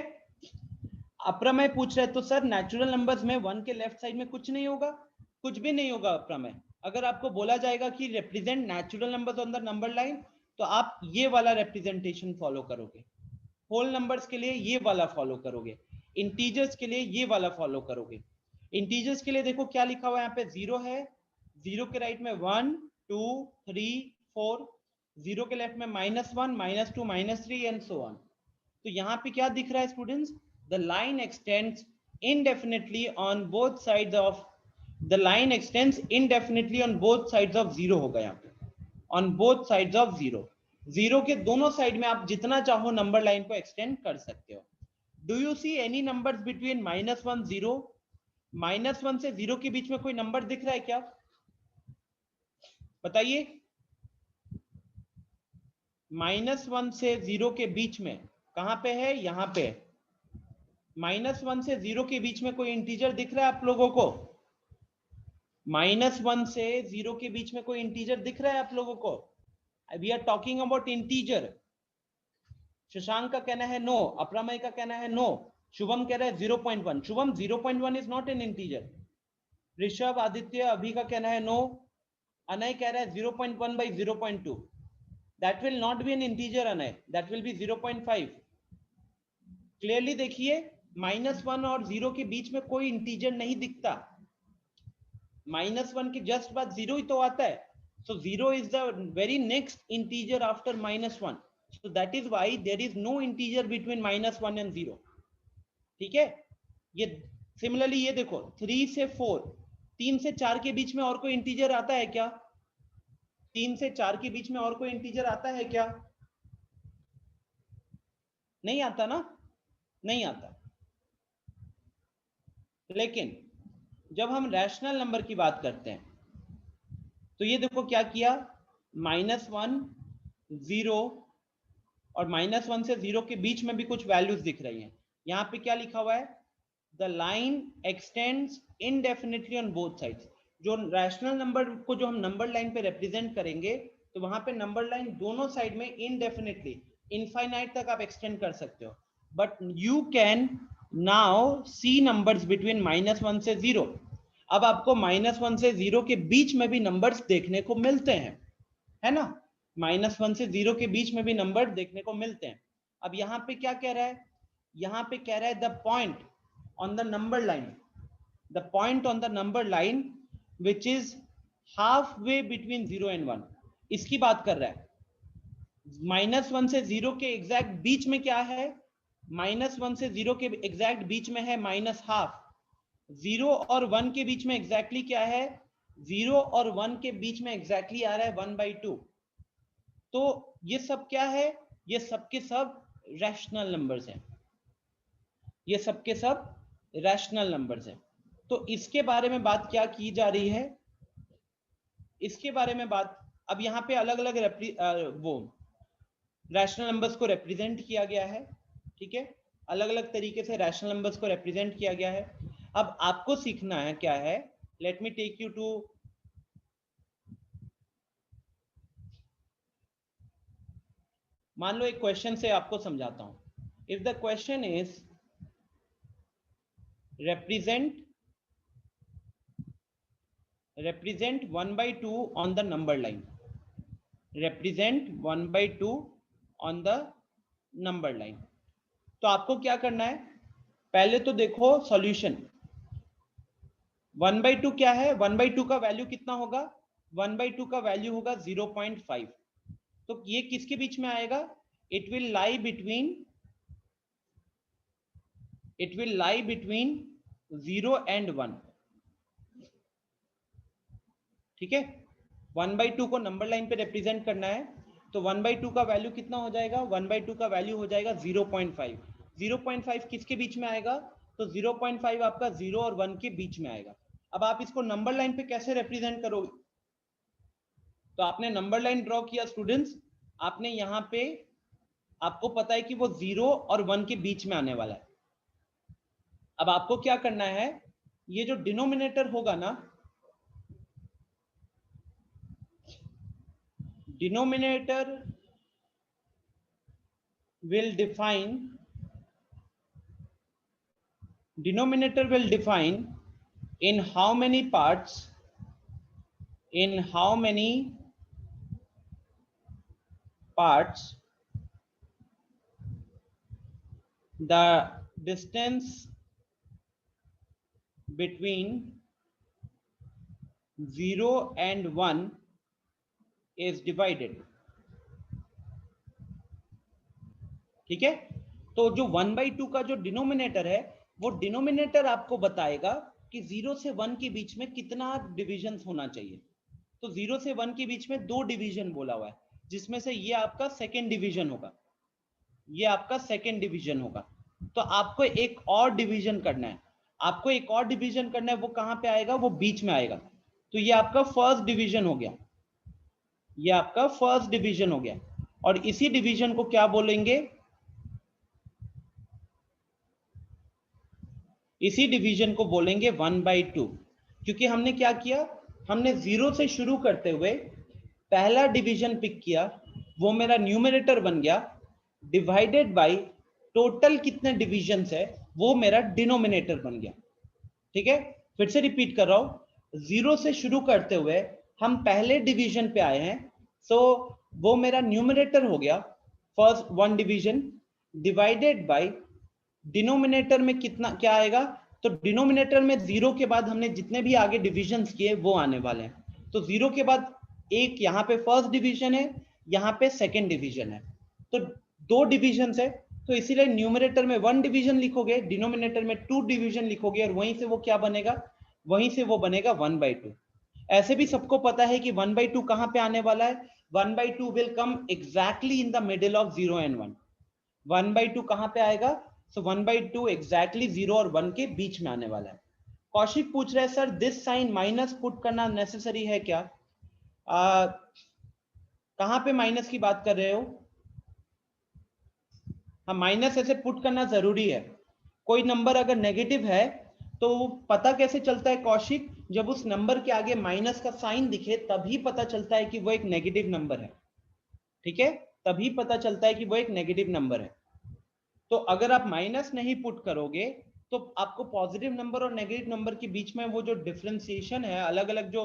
अप्रमेय पूछ रहे तो सर नेचुरल नंबर्स में 1 के लेफ्ट साइड में कुछ नहीं होगा? कुछ भी नहीं होगा अप्रमेय। अगर आपको बोला जाएगा कि represent natural numbers on the number line तो आप ये वाला रिप्रेजेंटेशन फॉलो करोगे, होल नंबर्स के लिए ये वाला फॉलो करोगे, इंटीजर्स के लिए ये वाला फॉलो करोगे। इंटीजर्स के लिए देखो क्या लिखा हुआ है यहाँ पे, जीरो है, जीरो के राइट में 1 2 3 4, जीरो के लेफ्ट में -1 -2 -3 एंड सो ऑन। तो यहाँ पे क्या दिख रहा है students? The line x tends indefinitely on both sides of the line extends indefinitely on both sides of zero होगा यहाँ पे, on both sides of zero। Zero के दोनों साइड में आप जितना चाहो नंबर लाइन को एक्सटेंड कर सकते हो। Do you see any numbers between -1 0? -1 से 0 के बीच में कोई नंबर दिख रहा है क्या? बताइए। -1 से 0 के बीच में कहां पे है? यहां पे। -1 से 0 के बीच में कोई इंटीजर दिख रहा है आप लोगों को? -1 से 0 के बीच में कोई इंटीजर दिख रहा है आप लोगों को? We are talking about integer. Shashank का कहना है नो, अपरामय का कहना है नो, शुभम कह रहा है 0.1। Shubham 0.1 is not an integer. Rishabh, Aditya, अभी का कहना है नो। अनय कह रहा है 0.1 by 0.2। That will not be N integer Anay, that will be 0.5। Clearly देखिए, -1 और 0 के बीच में कोई इंटीजर नहीं दिखता। -1 के जस्ट बाद 0 ही तो आता है। So 0 is the very next integer after -1. So that is why there is no integer between -1 and 0. ठीक है? ये सिमिलरली ये देखो 3 से 4, 3 से 4 के बीच में और कोई इंटीजर आता है क्या? 3 से 4 के बीच में और कोई इंटीजर आता है क्या? नहीं आता ना? नहीं आता। लेकिन जब हम रैशनल नंबर की बात करते हैं तो ये देखो क्या किया, -1 0 और -1 से 0 के बीच में भी कुछ वैल्यूज दिख रही हैं। यहाँ पे क्या लिखा हुआ है? The line extends indefinitely on both sides. जो रैशनल नंबर को जो हम नंबर लाइन पे रिप्रेजेंट करेंगे तो वहां पे नंबर लाइन दोनों साइड में इनडेफिनिटली, इनफाइनाइट तक आप एक्सटेंड कर सकते हो। But you can now see numbers between -1 से 0। अब आपको -1 से 0 के बीच में भी नंबर्स देखने को मिलते हैं, है ना? -1 से 0 के बीच में भी नंबर देखने को मिलते हैं। अब यहाँ पे क्या कह रहा है? यहाँ पे कह रहा है the point on the number line, the point on the number line which is half way between 0 and 1, इसकी बात कर रहा है। -1 से 0 के एग्जैक्ट बीच में क्या है? -1 से 0 के एग्जैक्ट बीच में है -1/2। 0 और 1 के बीच में एग्जैक्टली क्या है? 0 और 1 के बीच में एग्जैक्टली आ रहा है 1/2। तो ये सब क्या है? ये सब के सब रैशनल नंबर्स हैं। ये सब के सब रैशनल नंबर्स हैं। तो इसके बारे में बात क्या की जा रही है? इसके बारे में बात, अब यहाँ पे अलग अलग वो रैशनल नंबर्स को रिप्रेजेंट किया गया है। ठीक है, अलग अलग तरीके से रैशनल नंबर्स को रिप्रेजेंट किया गया है। अब आपको सीखना है क्या है? Let me take you to, मान लो एक क्वेश्चन से आपको समझाता हूं। If the question is represent 1/2 on the number line, represent 1/2 on the number line। तो आपको क्या करना है? पहले तो देखो सॉल्यूशन। 1/2 क्या है? 1/2 का वैल्यू कितना होगा? 1/2 का वैल्यू होगा 0.5। तो ये किसके बीच में आएगा? It will lie between 0 and 1। ठीक है, 1/2 को नंबर लाइन पे रिप्रेजेंट करना है तो 1/2 का वैल्यू कितना हो जाएगा? 1/2 का वैल्यू हो जाएगा 0.5। 0.5 किसके बीच में आएगा? तो 0.5 आपका 0 और 1 के बीच में आएगा। अब आप इसको नंबर लाइन पे कैसे रिप्रेजेंट करोगे? तो आपने नंबर लाइन ड्रॉ किया स्टूडेंट्स, आपने यहाँ पे, आपको पता है कि वो 0 और 1 के बीच में आने वाला है। अब आपको क्या करना है? ये जो डिनोमिनेटर होगा ना, denominator will define in how many parts the distance between 0 and 1 is divided। ठीक है, तो जो 1/2 का जो डिनोमिनेटर है, वो डिनोमिनेटर आपको बताएगा कि 0 से 1 के बीच में कितना डिविजन होना चाहिए। तो 0 से 1 के बीच में 2 डिवीजन बोला हुआ है। जिसमें से ये आपका सेकेंड डिवीजन होगा, ये आपका सेकेंड डिवीजन होगा। तो आपको एक और डिवीजन करना है, आपको एक और डिवीजन करना है, वो कहां पे आएगा, वो बीच में आएगा। तो ये आपका फर्स्ट डिवीजन हो गया, ये आपका फर्स्ट डिवीजन हो गया। और इसी डिवीजन को क्या बोलेंगे, इसी डिवीजन को बोलेंगे 1/2। क्योंकि हमने क्या किया, हमने 0 से शुरू करते हुए पहला डिवीजन पिक किया, वो मेरा न्यूमरेटर बन गया, डिवाइडेड बाय टोटल कितने डिविजन्स है वो मेरा डिनोमिनेटर बन गया। ठीक है, फिर से रिपीट कर रहा हूं, 0 से शुरू करते हुए हम पहले डिवीजन पे आए हैं, सो वो मेरा न्यूमरेटर हो गया first 1 division, divided by denominator में कितना क्या आएगा, तो डिनोमिनेटर में 0 के बाद हमने जितने भी आगे डिविजन्स किए वो आने वाले हैं। तो 0 के बाद एक यहाँ पे फर्स्ट डिवीजन है, यहाँ पे सेकेंड डिवीजन है, तो 2 डिविजन है, तो इसीलिए न्यूमरेटर में 1 डिवीजन लिखोगे, डिनोमिनेटर में 2 डिवीजन लिखोगे, और वहीं से वो क्या बनेगा, वहीं से वो बनेगा 1/2। ऐसे भी सबको पता है कि 1/2 कहां पे आने वाला है, 1/2 will come exactly in the middle of 0 and 1। 1/2 कहां पे आएगा, सो 1/2 एग्जैक्टली 0 और 1 के बीच में आने वाला है। कौशिक पूछ रहे हैं sir this sign minus put करना नेसेसरी है क्या, कहां पे माइनस की बात कर रहे हो, हाँ माइनस ऐसे पुट करना जरूरी है। कोई नंबर अगर नेगेटिव है तो पता कैसे चलता है कौशिक, जब उस नंबर के आगे माइनस का साइन दिखे तभी पता चलता है कि वो एक नेगेटिव नंबर है। ठीक है, तभी पता चलता है कि वो एक नेगेटिव नंबर है। तो अगर आप माइनस नहीं पुट करोगे तो आपको पॉजिटिव नंबर और नेगेटिव नंबर के बीच में वो जो डिफरेंशिएशन है, अलग अलग जो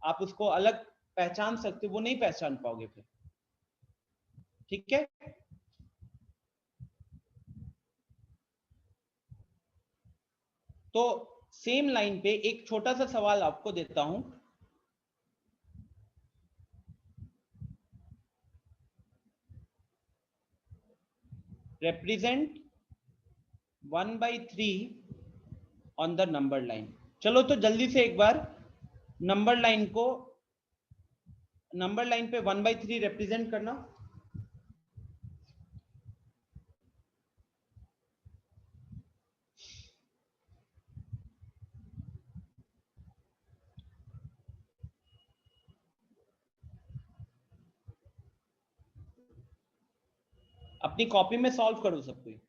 आप उसको अलग पहचान सकते हो, वो नहीं पहचान पाओगे फिर। ठीक है, तो सेम लाइन पे एक छोटा सा सवाल आपको देता हूं, represent 1/3 on the number line. चलो तो जल्दी से एक बार नंबर लाइन को, नंबर लाइन पे 1/3 रिप्रेजेंट करना। अपनी कॉपी में सॉल्व करो सब कोई।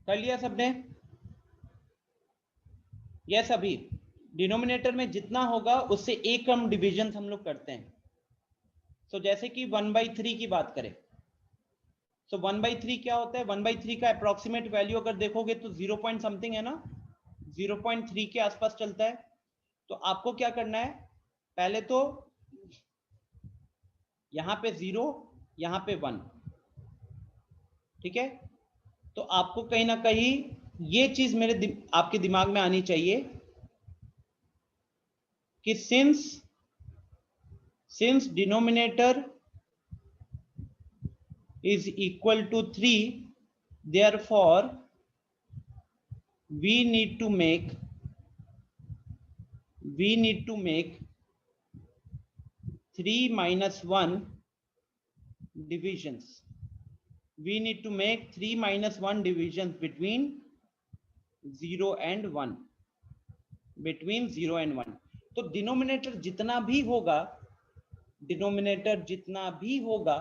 कर लिया सबने, यस अभी डिनोमिनेटर में जितना होगा उससे एक कम डिविजन हम लोग करते हैं। तो जैसे कि 1/3 की बात करें, तो 1/3 क्या होता है, 1/3 का अप्रोक्सीमेट वैल्यू अगर देखोगे तो 0 पॉइंट समथिंग है ना, 0.3 के आसपास चलता है। तो आपको क्या करना है, पहले तो यहां पे 0, यहां पे 1, ठीक है। तो आपको कहीं ना कहीं ये चीज आपके दिमाग में आनी चाहिए कि since denominator is equal to 3, therefore we need to make 3 minus 1 divisions. We need to make 3 minus 1 divisions between 0 and 1, between 0 and 1। तो डिनोमिनेटर जितना भी होगा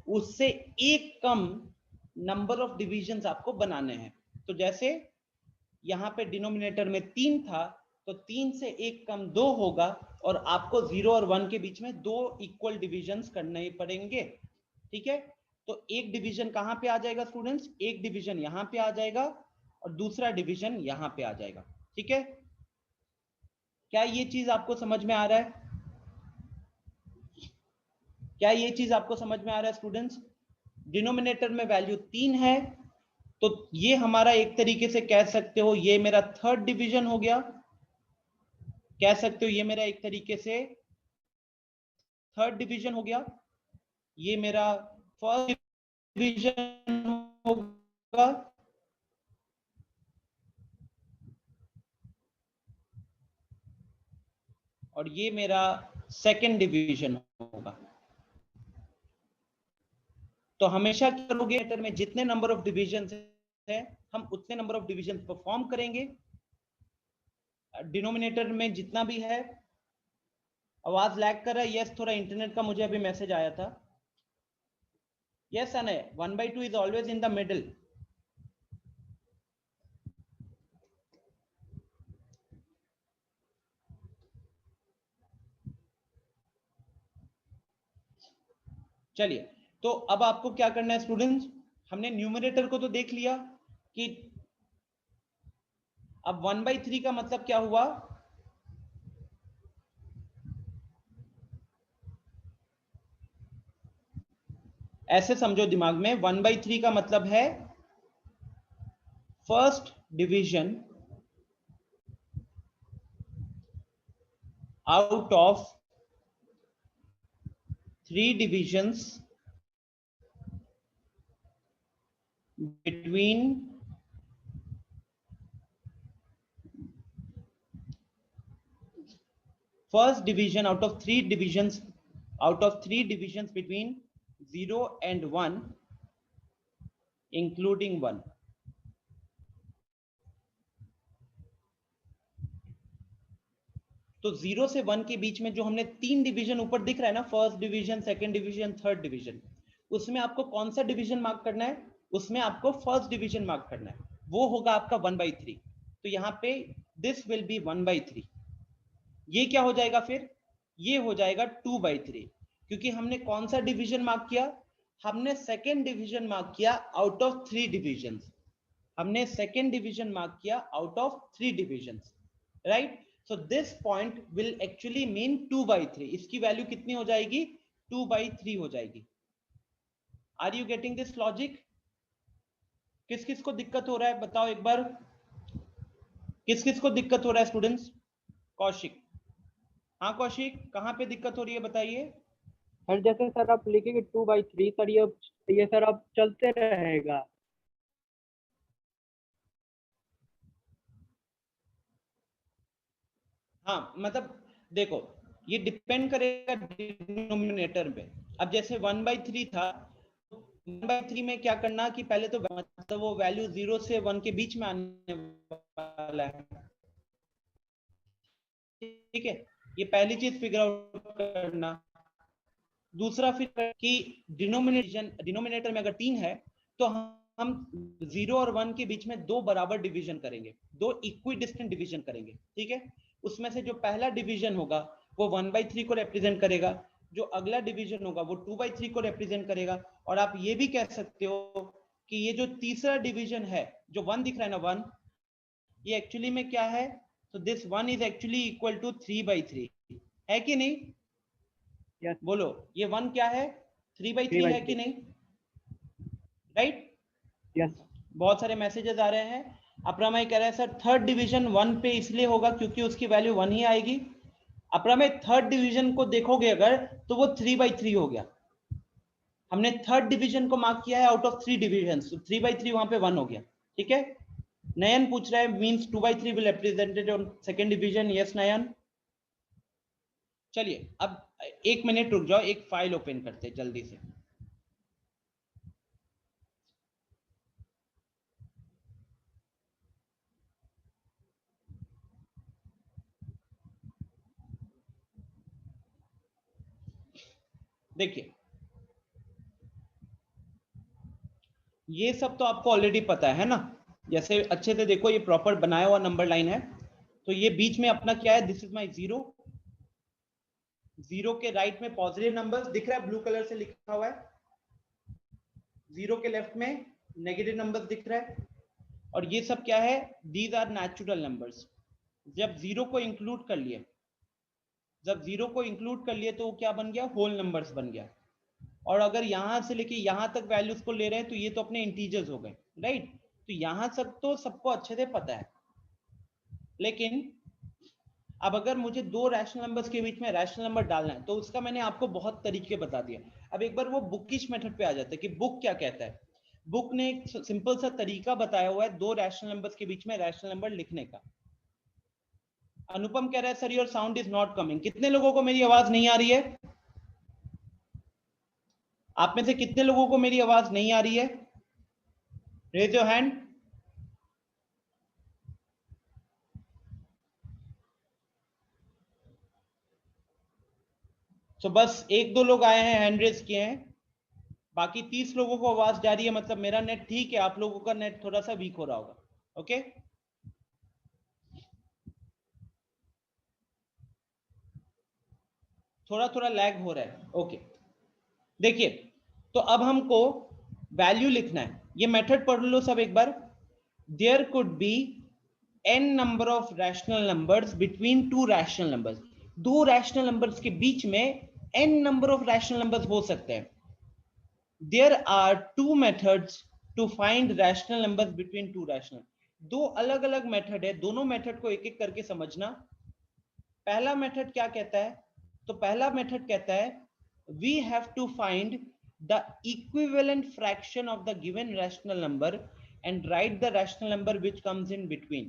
उससे एक कम नंबर ऑफ डिविजन्स आपको बनाने हैं। तो जैसे यहाँ पे डिनोमिनेटर में 3 था, तो 3 से 1 कम 2 होगा, और आपको 0 और 1 के बीच में 2 इक्वल डिविजन्स करने पड़ेंगे। ठीक है, तो एक डिवीजन कहाँ पे आ जाएगा स्टूडेंट्स? एक डिवीजन यहाँ पे आ जाएगा और दूसरा डिवीजन यहाँ पे आ जाएगा। ठीक है, क्या ये चीज आपको समझ में आ रहा है? क्या ये चीज आपको समझ में आ रहा है स्टूडेंट्स? डिनोमिनेटर में वैल्यू 3 है, तो ये हमारा एक तरीके से कह सकते हो ये मेरा थर्ड डिवीजन हो गया। कह सकते हो ये मेरा एक तरीके से थर्ड डिवीजन हो गया। ये मेरा फर्स्ट डिवीजन होगा, और ये मेरा सेकंड डिवीजन होगा। तो हमेशा क्या करोगे, में जितने नंबर ऑफ डिविजन है हम उतने नंबर ऑफ डिविजन परफॉर्म करेंगे। डिनोमिनेटर में जितना भी है, आवाज लैग कर रहा है? यस, थोड़ा इंटरनेट का मुझे अभी मैसेज आया था। Yes Anay, 1/2 is always in the middle. चलिए, तो अब आपको क्या करना है स्टूडेंट्स? हमने न्यूमरेटर को तो देख लिया कि अब 1/3 का मतलब क्या हुआ? ऐसे समझो दिमाग में, 1/3 का मतलब है first division out of 3 divisions between first division out of 3 divisions between 0 and 1 including 1। तो 0 से 1 के बीच में जो हमने 3 डिवीजन ऊपर दिख रहा है ना, first division, second division, third division, उसमें आपको कौन सा डिवीजन मार्क करना है? उसमें आपको फर्स्ट डिवीजन मार्क करना है, वो होगा आपका 1/3। तो यहाँ पे दिस विल बी 1/3। ये क्या हो जाएगा फिर? ये हो जाएगा 2/3, क्योंकि हमने कौन सा डिवीजन मार्क किया? हमने सेकेंड डिवीजन मार्क किया आउट ऑफ 3 डिविजन। हमने सेकेंड डिवीजन मार्क किया out of 3 division, right? So this point will actually mean 2/3। इसकी वैल्यू कितनी हो जाएगी? 2/3 हो जाएगी। Are you getting this logic? किस किस को दिक्कत हो रहा है बताओ एक बार, किस किस को दिक्कत हो रहा है स्टूडेंट्स? कौशिक, हाँ कौशिक, कहाँ पे दिक्कत हो रही है बताइए। सर जैसे सर आप लिखेंगे 2/3 सर, ये सर अब चलते रहेगा। हाँ मतलब देखो, ये डिपेंड करेगा डिनोमिनेटर पे। अब जैसे 1/3 था, 1/3 में क्या करना कि पहले तो मतलब वो वैल्यू 0 से 1 के बीच में आने वाला है। ठीक है, ये पहली चीज फिगर आउट करना। दूसरा फिर कि डिनोमिनेटर में अगर 3 है तो हम 0 और 1 के बीच में 2 बराबर डिवीजन करेंगे, 2 इक्वी डिस्टेंट डिवीजन करेंगे। ठीक है, उसमें से जो पहला डिवीजन होगा वो 1/3 को रिप्रेजेंट करेगा, जो अगला डिवीजन होगा वो 2/3 को रिप्रेजेंट करेगा। और आप ये भी कह सकते हो कि ये जो तीसरा डिवीजन है, जो 1 दिख रहा है ना, 1, ये एक्चुअली में क्या है? तो this 1 is actually equal to 3/3, है कि नहीं? यस, बोलो, ये 1 क्या है? 3/3 है कि 3/3। नहीं? राइट? यस। बहुत सारे मैसेजेस आ रहे हैं। अपरामय कह रहा है सर थर्ड डिवीजन 1 पे इसलिए होगा क्योंकि उसकी वैल्यू 1 ही आएगी। अपरामय थर्ड डिवीजन को देखोगे अगर तो वो 3/3 हो गया। हमने थर्ड डिवीजन को मार्क किया है आउट ऑफ 3 डिवीजन, तो 3/3 वहां पे 1 हो गया। ठीक है, नयन पूछ रहा है means 2/3 will represented on second division. Yes Nayan. चलिए अब 1 मिनट रुक जाओ, एक फाइल ओपन करते हैं जल्दी से। देखिए ये सब तो आपको ऑलरेडी पता है ना, जैसे अच्छे से देखो ये प्रॉपर बनाया हुआ नंबर लाइन है, तो ये बीच में अपना क्या है, this is my zero, zero के राइट में पॉजिटिव नंबर्स दिख रहा है, ब्लू कलर से लिखा हुआ है, जीरो के लेफ्ट में नेगेटिव नंबर्स दिख रहा है, और ये सब क्या है, दीज आर नेचुरल नंबर्स। जब जीरो को इंक्लूड कर लिए, जब जीरो को इंक्लूड कर लिए तो वो क्या बन गया, होल नंबर्स बन गया। और अगर यहां से लेके यहां तक वैल्यूज को ले रहे हैं तो ये तो अपने इंटीजर्स हो गए, राइट। तो यहां तक तो सबको अच्छे से पता है, लेकिन अब अगर मुझे दो रैशनल नंबर्स के बीच में रैशनल नंबर डालना है तो उसका मैंने आपको बहुत तरीके बता दिया। अब एक बार वो बुकिश मेथड पे आ जाता है कि बुक क्या कहता है। बुक ने एक सिंपल सा तरीका बताया हुआ है दो रैशनल नंबर्स के बीच में रैशनल नंबर लिखने का। अनुपम कह रहा है sir your sound is not coming. कितने लोगों को मेरी आवाज नहीं आ रही है? आप में से कितने लोगों को मेरी आवाज नहीं आ रही है? Raise your hand. तो बस एक दो लोग आए हैं, हैंड रेज किए हैं, बाकी 30 लोगों को आवाज जा रही है, मतलब मेरा नेट ठीक है, आप लोगों का नेट थोड़ा सा वीक हो रहा होगा। ओके, थोड़ा थोड़ा लैग हो रहा है। ओके, देखिए तो अब हमको वैल्यू लिखना है। ये मेथड पढ़ लो सब एक बार। There could be n number of rational numbers between two rational numbers. दो रैशनल नंबर्स के बीच में n number of rational numbers हो सकते हैं। There are two methods to find rational numbers between two rational. दो अलग अलग मेथड है, दोनों मेथड को एक एक करके समझना। पहला मेथड क्या कहता है? तो पहला मेथड कहता है we have to find the equivalent fraction of the given rational number and write the rational number which comes in between.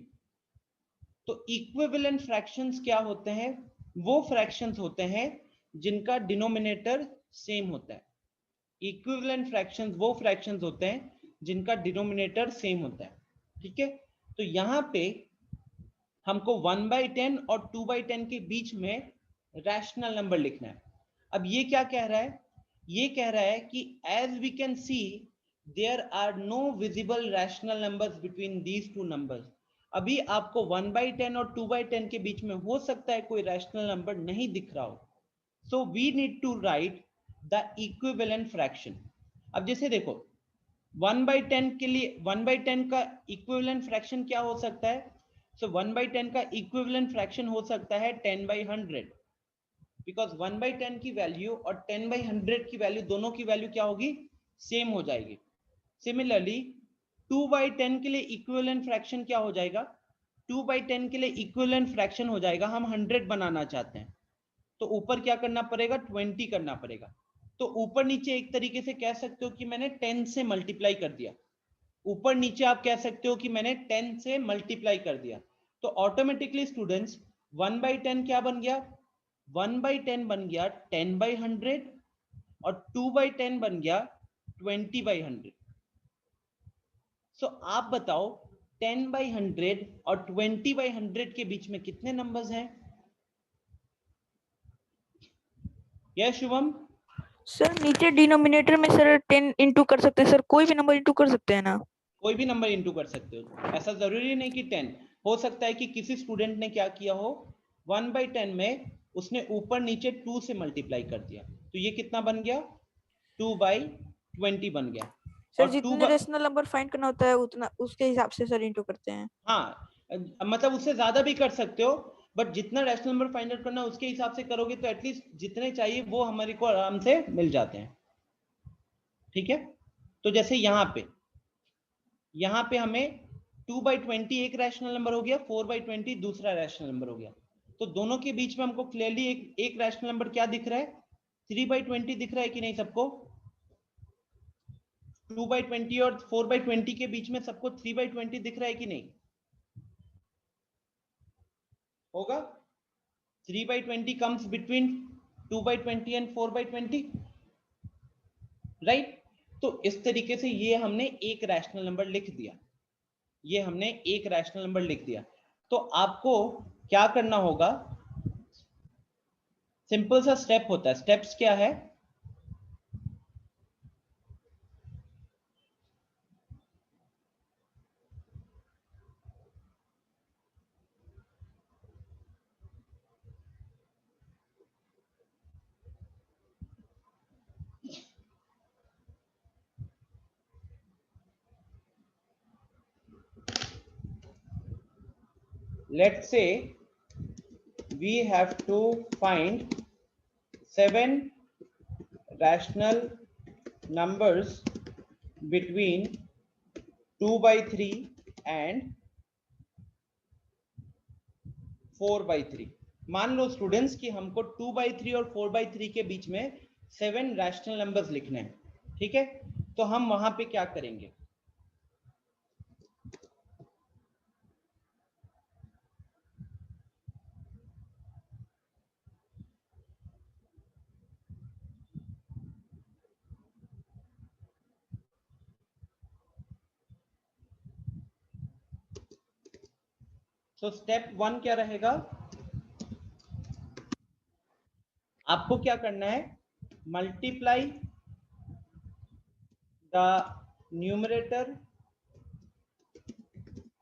तो इक्विवेलेंट फ्रैक्शंस क्या होते हैं? वो फ्रैक्शंस होते हैं जिनका डिनोमिनेटर सेम होता है। इक्विवेलेंट फ्रैक्शंस वो फ्रैक्शंस होते हैं जिनका डिनोमिनेटर सेम होता है, ठीक है। तो यहां पे हमको 1/10 और 2/10 के बीच में रैशनल नंबर लिखना है। अब ये क्या कह रहा है? ये कह रहा है कि as we can see there are no visible rational numbers between these two numbers. अभी आपको 1/10 और 2/10 के बीच में हो सकता है कोई रैशनल नंबर नहीं दिख रहा हो, so we need to write the equivalent fraction. अब जैसे देखो 1/10 के लिए 1/10 का इक्विवेलेंट फ्रैक्शन क्या हो सकता है? सो 1/10 का इक्विवेलेंट फ्रैक्शन हो सकता है 10/100, बिकॉज 1/10 की वैल्यू और 10/100 की वैल्यू, दोनों की वैल्यू क्या होगी? सेम हो जाएगी। सिमिलरली 2/10 के लिए इक्विवेलेंट फ्रैक्शन क्या हो जाएगा? 2/10 के लिए इक्विवेलेंट फ्रैक्शन हो जाएगा, हम 100 बनाना चाहते हैं तो ऊपर क्या करना पड़ेगा? 20 करना पड़ेगा। तो ऊपर नीचे एक तरीके से कह सकते हो कि मैंने 10 से मल्टीप्लाई कर दिया। ऊपर नीचे आप कह सकते हो कि मैंने 10 से मल्टीप्लाई कर दिया। तो ऑटोमेटिकली स्टूडेंट्स 1/10 क्या बन गया? 1/10 बन गया 10/100 और 2/10 बन गया 20/100। सो आप बताओ 10/100 और 20/100 के बीच में कितने नंबर्स हैं? यस शुभम? सर नीचे डिनोमिनेटर में सर 10 इंटू कर सकते हैं सर, कोई भी नंबर इंटू कर सकते हैं ना? कोई भी नंबर इंटू कर सकते हो, ऐसा जरूरी नहीं कि 10। हो सकता है कि किसी स्टूडेंट ने क्या किया हो, 1/10 में उसने ऊपर नीचे 2 से मल्टीप्लाई कर दिया, तो ये कितना बन गया? 2/20 बन गया। सर और जितने रेशनल नंबर फाइंड करना होता है उतना उसके हिसाब से सर इंटू करते हैं। हाँ, मतलब उससे ज्यादा भी कर सकते हो, बट जितना रैशनल नंबर फाइंड आउट करना उसके हिसाब से करोगे तो एटलीस्ट जितने चाहिए वो हमारे को आराम से मिल जाते हैं, ठीक है। तो जैसे यहाँ पे हमें 2/20 एक रैशनल नंबर हो गया, 4/20 दूसरा रैशनल नंबर हो गया। तो दोनों के बीच में हमको क्लियरली एक रैशनल नंबर क्या दिख रहा है? 3/20 दिख रहा है कि नहीं सबको? 2/20 और 4/20 के बीच में सबको 3/20 दिख रहा है कि नहीं? होगा। 3/20 comes between 2/20 and 4/20, राइट। तो इस तरीके से ये हमने एक रैशनल नंबर लिख दिया, ये हमने एक रैशनल नंबर लिख दिया। तो आपको क्या करना होगा? सिंपल सा स्टेप होता है। स्टेप्स क्या है? let's say we have to find 7 rational numbers between 2/3 and 4/3। मान लो स्टूडेंट्स कि हमको 2/3 और 4/3 के बीच में 7 रैशनल नंबर्स लिखने हैं, ठीक है? तो हम वहां पे क्या करेंगे? तो स्टेप 1 क्या रहेगा? आपको क्या करना है? Multiply the numerator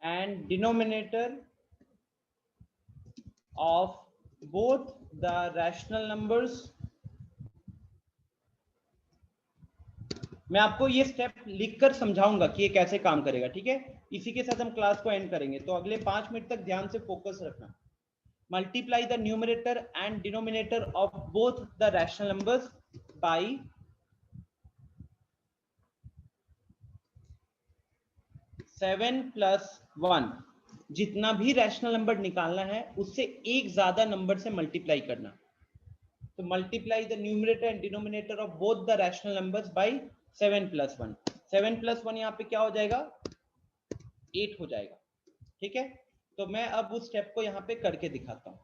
and denominator of both the rational numbers. मैं आपको ये स्टेप लिखकर समझाऊंगा कि ये कैसे काम करेगा, ठीक है? इसी के साथ हम क्लास को एंड करेंगे, तो अगले 5 मिनट तक ध्यान से फोकस रखना। Multiply the numerator and denominator of both the rational numbers by 7 + 1। जितना भी रैशनल नंबर निकालना है उससे एक ज्यादा नंबर से मल्टीप्लाई करना। तो multiply the numerator and denominator of both the rational numbers by 7 + 1। 7 + 1 यहाँ पे क्या हो जाएगा? 8 हो जाएगा, ठीक है? तो मैं अब उस स्टेप को यहाँ पे करके दिखाता हूँ।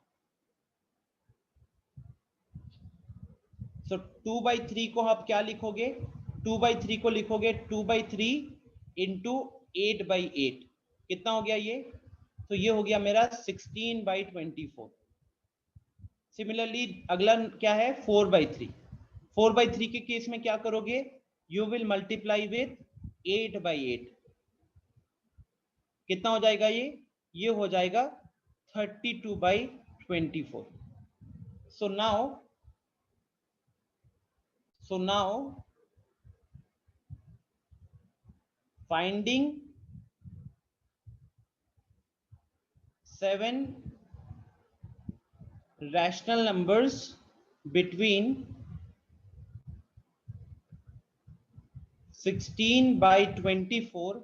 तो 2/3 को आप क्या लिखोगे? 2/3 को लिखोगे 2/3 इंटू 8/8। कितना हो गया ये? तो ये हो गया मेरा 16/24। सिमिलरली अगला क्या है? 4/3। 4/3 के केस में क्या करोगे? You will multiply with 8/8। कितना हो जाएगा ये? ये हो जाएगा 32/24। So now finding 7 rational numbers between 16/24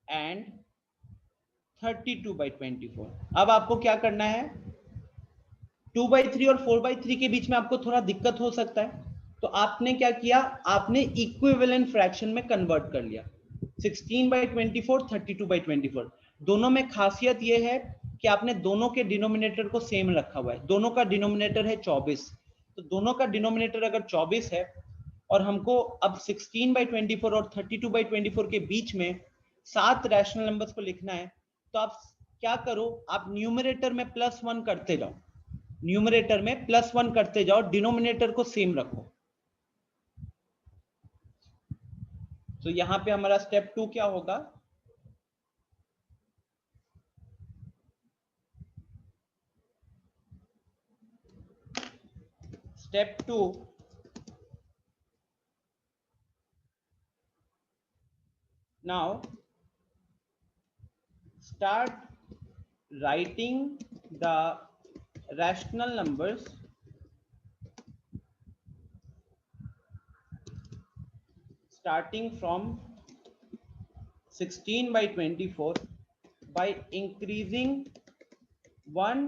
and 32/24। अब आपको क्या करना है? 2/3 और 4/3 के बीच में आपको थोड़ा दिक्कत हो सकता है, तो आपने क्या किया? आपने इक्विवेलेंट फ्रैक्शन में कन्वर्ट कर लिया। 16/24, 32/24। दोनों में खासियत यह है कि आपने दोनों के डिनोमिनेटर को सेम रखा हुआ है। दोनों का डिनोमिनेटर है 24, तो दोनों का डिनोमिनेटर अगर 24 है और हमको अब 16/24 और 32/24 के बीच में 7 रैशनल नंबर्स को लिखना है, तो आप क्या करो? आप न्यूमरेटर में +1 करते जाओ, न्यूमरेटर में +1 करते जाओ, डिनोमिनेटर को सेम रखो। तो यहां पे हमारा स्टेप 2 क्या होगा? Step 2, now start writing the rational numbers starting from 16/24 by increasing 1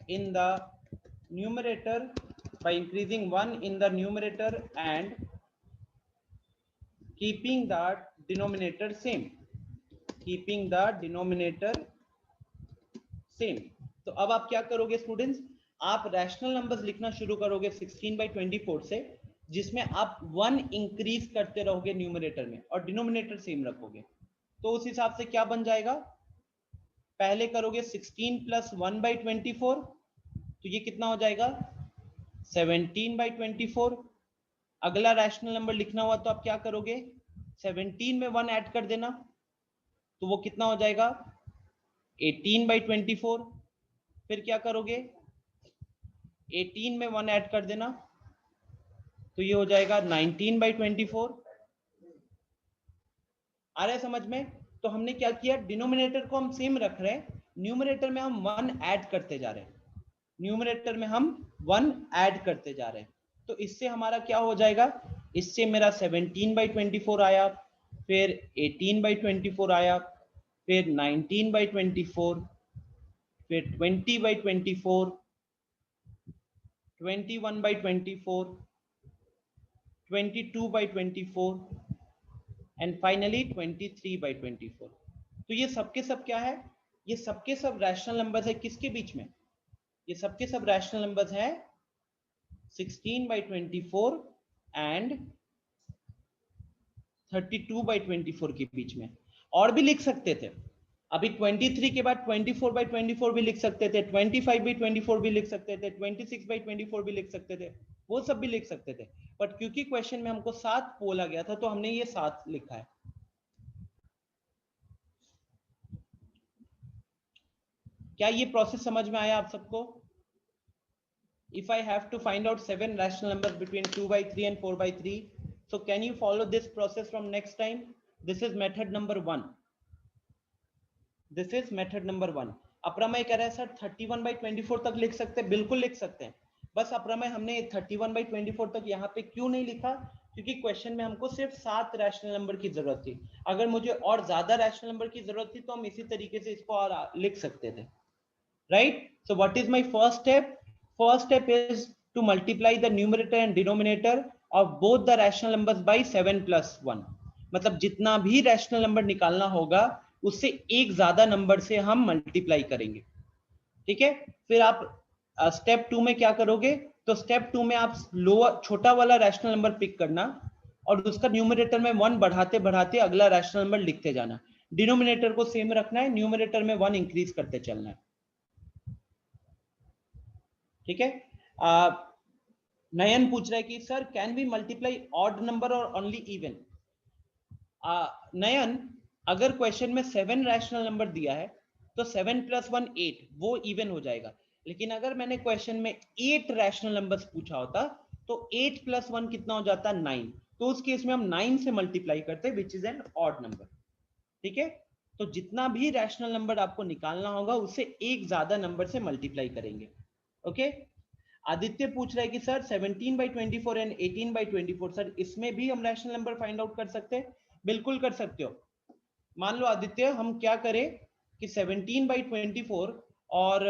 in the numerator, and keeping the denominator same, तो अब आप क्या करोगे स्टूडेंट्स? आप रैशनल नंबर्स लिखना शुरू करोगे 16/24 से, जिसमें आप 1 इंक्रीज करते रहोगे न्यूमरेटर में और डिनोमिनेटर सेम रखोगे। तो उस हिसाब से क्या बन जाएगा? पहले करोगे 16 + 1/24, तो ये कितना हो जाएगा? 17/24। अगला रैशनल नंबर लिखना हुआ तो आप क्या करोगे? 17 में 1 ऐड कर देना, तो वो कितना हो जाएगा? 18/24। फिर क्या करोगे? 18 में 1 ऐड कर देना, तो ये हो जाएगा 19/24। आ रहा है समझ में? तो हमने क्या किया? डिनोमिनेटर को हम सेम रख रहे हैं, न्यूमरेटर में हम 1 ऐड करते जा रहे हैं, न्यूमरेटर में हम 1 ऐड करते जा रहे हैं। तो इससे हमारा क्या हो जाएगा, इससे मेरा 17/24 आया, फिर 18/24 आया, फिर 19/24, फिर 20/24, 21/24, 22/24 एंड फाइनली 23/24। तो ये सबके सब क्या है, ये सबके सब रैशनल नंबर्स है। किसके बीच में, ये सबके सब रैशनल नंबर्स है 16/24 एंड 32/24 के बीच में। और भी लिख सकते थे, अभी 23 के बाद 24/24 भी लिख सकते थे, 25/24 भी लिख सकते थे, 26/24 भी लिख सकते थे, वो सब भी लिख सकते थे। बट क्योंकि क्वेश्चन में हमको 7 बोला गया था तो हमने ये 7 लिखा है। क्या ये प्रोसेस समझ में आया आप सबको? If I have to find out 7 rational numbers between 2/3 and 4/3, so can you follow this process from next time? This is method number 1. This is method number 1. अप्रमय कह रहा है सर 31/24 तक लिख सकते हैं, बिल्कुल लिख सकते हैं। बस अप्रमय हमने 31/24 तक यहाँ पे क्यों नहीं लिखा, क्योंकि क्वेश्चन में हमको सिर्फ 7 रैशनल नंबर की जरूरत थी। अगर मुझे और ज्यादा रैशनल नंबर की जरूरत थी तो हम इसी तरीके से इसको और लिख सकते थे, right? So what is my first step? First step is to multiply the numerator and denominator of both the rational numbers by 7 plus 1. मतलब जितना भी रैशनल नंबर निकालना होगा उससे एक ज्यादा नंबर से हम मल्टीप्लाई करेंगे, ठीक है? फिर आप स्टेप 2 में क्या करोगे, तो स्टेप 2 में आप लोअर छोटा वाला रैशनल नंबर पिक करना और उसका न्यूमरेटर में 1 बढ़ाते बढ़ाते अगला रैशनल नंबर लिखते जाना। डिनोमिनेटर को सेम रखना है, न्यूमरेटर में 1 इंक्रीज करते चलना है, ठीक है? नयन पूछ रहा है कि sir can we multiply odd number और ओनली इवन? नयन, अगर क्वेश्चन में 7 रैशनल नंबर दिया है तो 7 + 1 8, वो इवन हो जाएगा। लेकिन अगर मैंने क्वेश्चन में 8 रैशनल नंबर्स पूछा होता तो 8 + 1 कितना हो जाता, 9। तो उस केस में हम 9 से मल्टीप्लाई करते हैं, which is an odd number, ठीक है? तो जितना भी रैशनल नंबर आपको निकालना होगा उससे एक ज्यादा नंबर से मल्टीप्लाई करेंगे, ओके? आदित्य पूछ रहा है कि सर 17/24 एंड 18/24, सर इसमें भी हम रैशनल नंबर फाइंड आउट कर सकते हैं? बिल्कुल कर सकते हो। मान लो आदित्य हम क्या करें कि 17/24 और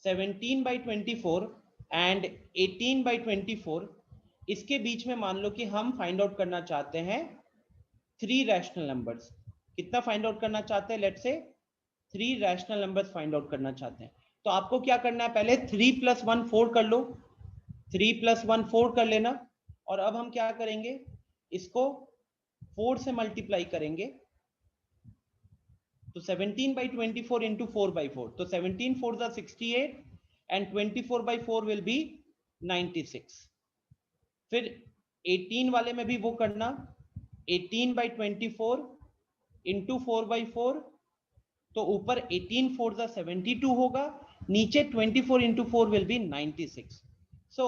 17/24 एंड 18/24 इसके बीच में मान लो कि हम फाइंड आउट करना चाहते हैं 3 रैशनल नंबर्स। कितना फाइंड आउट करना चाहते हैं? Let's say 3 rational numbers find out करना चाहते हैं। तो आपको क्या करना है, पहले 3 + 1 4 कर लो, 3 + 1 4 कर लेना। और अब हम क्या करेंगे, इसको 4 से मल्टीप्लाई करेंगे। तो 17/24 into 4/4, तो 17 4s are 68 and 24/4 will be 96। फिर 18 वाले में भी वो करना, 18/24 into 4/4, तो ऊपर 18 4s are 72 होगा, नीचे 24 into 4 will be 96। सो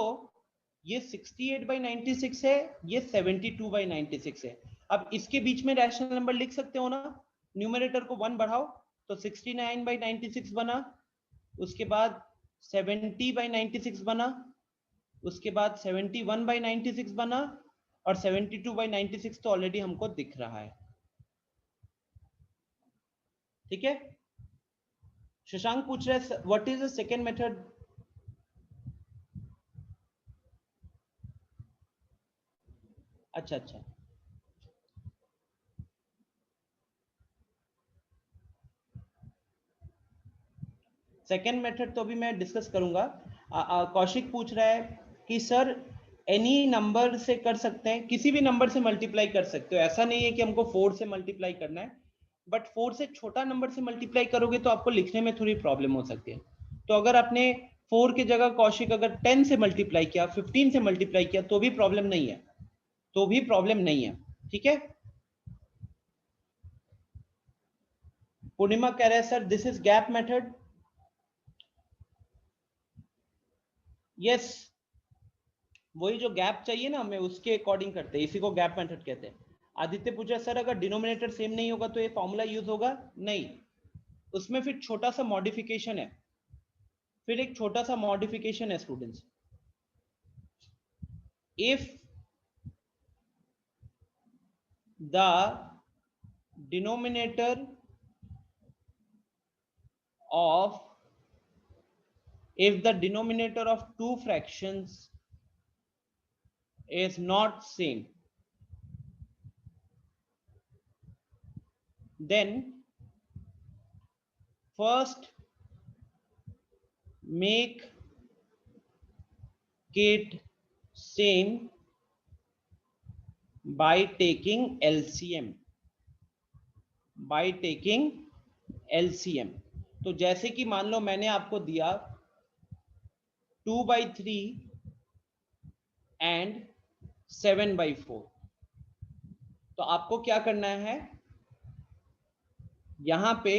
ये 68/96 है, ये 72/96 है। अब इसके बीच में रैशनल नंबर लिख सकते हो ना, न्यूमरेटर को 1 बढ़ाओ तो 69/96 बना, उसके बाद 70/96 बना, उसके बाद 71/96 बना, और 72/96 तो ऑलरेडी हमको दिख रहा है, ठीक है? शशांक पूछ रहा है what is the second method? अच्छा अच्छा, सेकेंड मेथड तो अभी मैं डिस्कस करूंगा। कौशिक पूछ रहा है कि सर एनी नंबर से कर सकते हैं, किसी भी नंबर से मल्टीप्लाई कर सकते हो, ऐसा नहीं है कि हमको 4 से मल्टीप्लाई करना है। बट 4 से छोटा नंबर से मल्टीप्लाई करोगे तो आपको लिखने में थोड़ी प्रॉब्लम हो सकती है। तो अगर आपने 4 की जगह कौशिक अगर 10 से मल्टीप्लाई किया, 15 से मल्टीप्लाई किया तो भी प्रॉब्लम नहीं है, तो भी प्रॉब्लम नहीं है, ठीक है? पूर्णिमा कह रहे हैं sir this is gap method. Yes, वही जो गैप चाहिए ना हमें उसके अकॉर्डिंग करते हैं, इसी को गैप मेथड कहते हैं। आदित्य पूछा सर अगर डिनोमिनेटर सेम नहीं होगा तो ये फॉर्मूला यूज होगा? नहीं, उसमें फिर छोटा सा मॉडिफिकेशन है, फिर एक छोटा सा मॉडिफिकेशन है students. If the denominator of if the denominator of two fractions is not same, then first make it same by taking LCM, by taking LCM। तो जैसे कि मान लो मैंने आपको दिया 2/3 एंड 7/4, तो आपको क्या करना है, यहां पे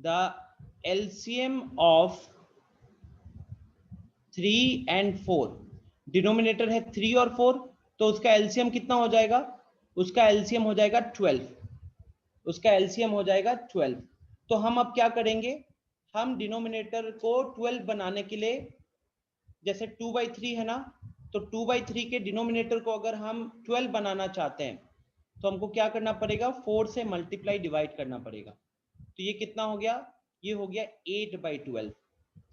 the LCM of 3 and 4, denominator है 3 और 4, तो उसका LCM कितना हो जाएगा, उसका LCM हो जाएगा 12, उसका LCM हो जाएगा 12। तो हम अब क्या करेंगे, हम डिनोमिनेटर को 12 बनाने के लिए, जैसे 2/3 है ना, तो 2/3 के डिनोमिनेटर को अगर हम 12 बनाना चाहते हैं तो हमको क्या करना पड़ेगा, 4 से मल्टीप्लाई डिवाइड करना पड़ेगा। तो ये कितना हो गया, ये हो गया 8/12।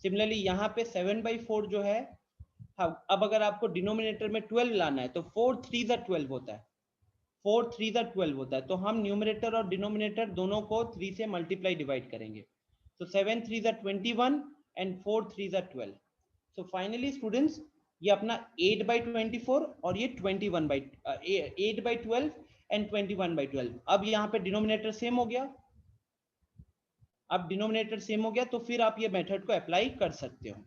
सिमिलरली यहाँ पे 7/4 जो है, अब अगर आपको डिनोमिनेटर में 12 लाना है तो 4 3 12 होता है, 4 3 12 होता है। तो हम न्यूमरेटर और डिनोमिनेटर दोनों को 3 से मल्टीप्लाई डिवाइड करेंगे। तो 7 3 21 एंड 4 3 12। सो फाइनली स्टूडेंट्स ये अपना 8/24 और ये 8/12 एंड 21/12। अब यहाँ पे डिनोमिनेटर सेम हो गया, अब डिनोमिनेटर सेम हो गया तो फिर आप ये मेथड को अप्लाई कर सकते हो।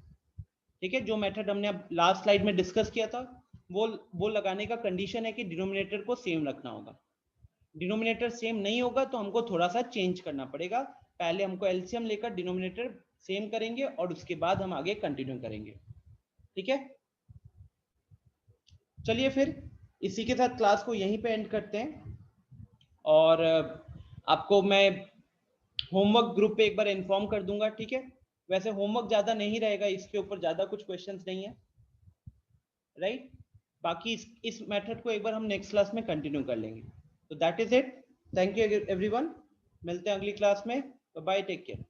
ठीक है, जो मेथड हमने अब लास्ट स्लाइड में डिस्कस किया था वो लगाने का कंडीशन है कि डिनोमिनेटर को सेम रखना होगा। डिनोमिनेटर सेम नहीं होगा तो हमको थोड़ा सा चेंज करना पड़ेगा, पहले हमको एलसीएम लेकर डिनोमिनेटर सेम करेंगे और उसके बाद हम आगे कंटिन्यू करेंगे। ठीक है, चलिए फिर इसी के साथ क्लास को यहीं पे एंड करते हैं, और आपको मैं होमवर्क ग्रुप पे एक बार इन्फॉर्म कर दूंगा। ठीक है, वैसे होमवर्क ज्यादा नहीं रहेगा, इसके ऊपर ज्यादा कुछ क्वेश्चंस नहीं है, राइट। बाकी इस मेथड को एक बार हम नेक्स्ट क्लास में कंटिन्यू कर लेंगे। तो that is it, thank you everyone, मिलते हैं अगली क्लास में, बाय, टेक केयर।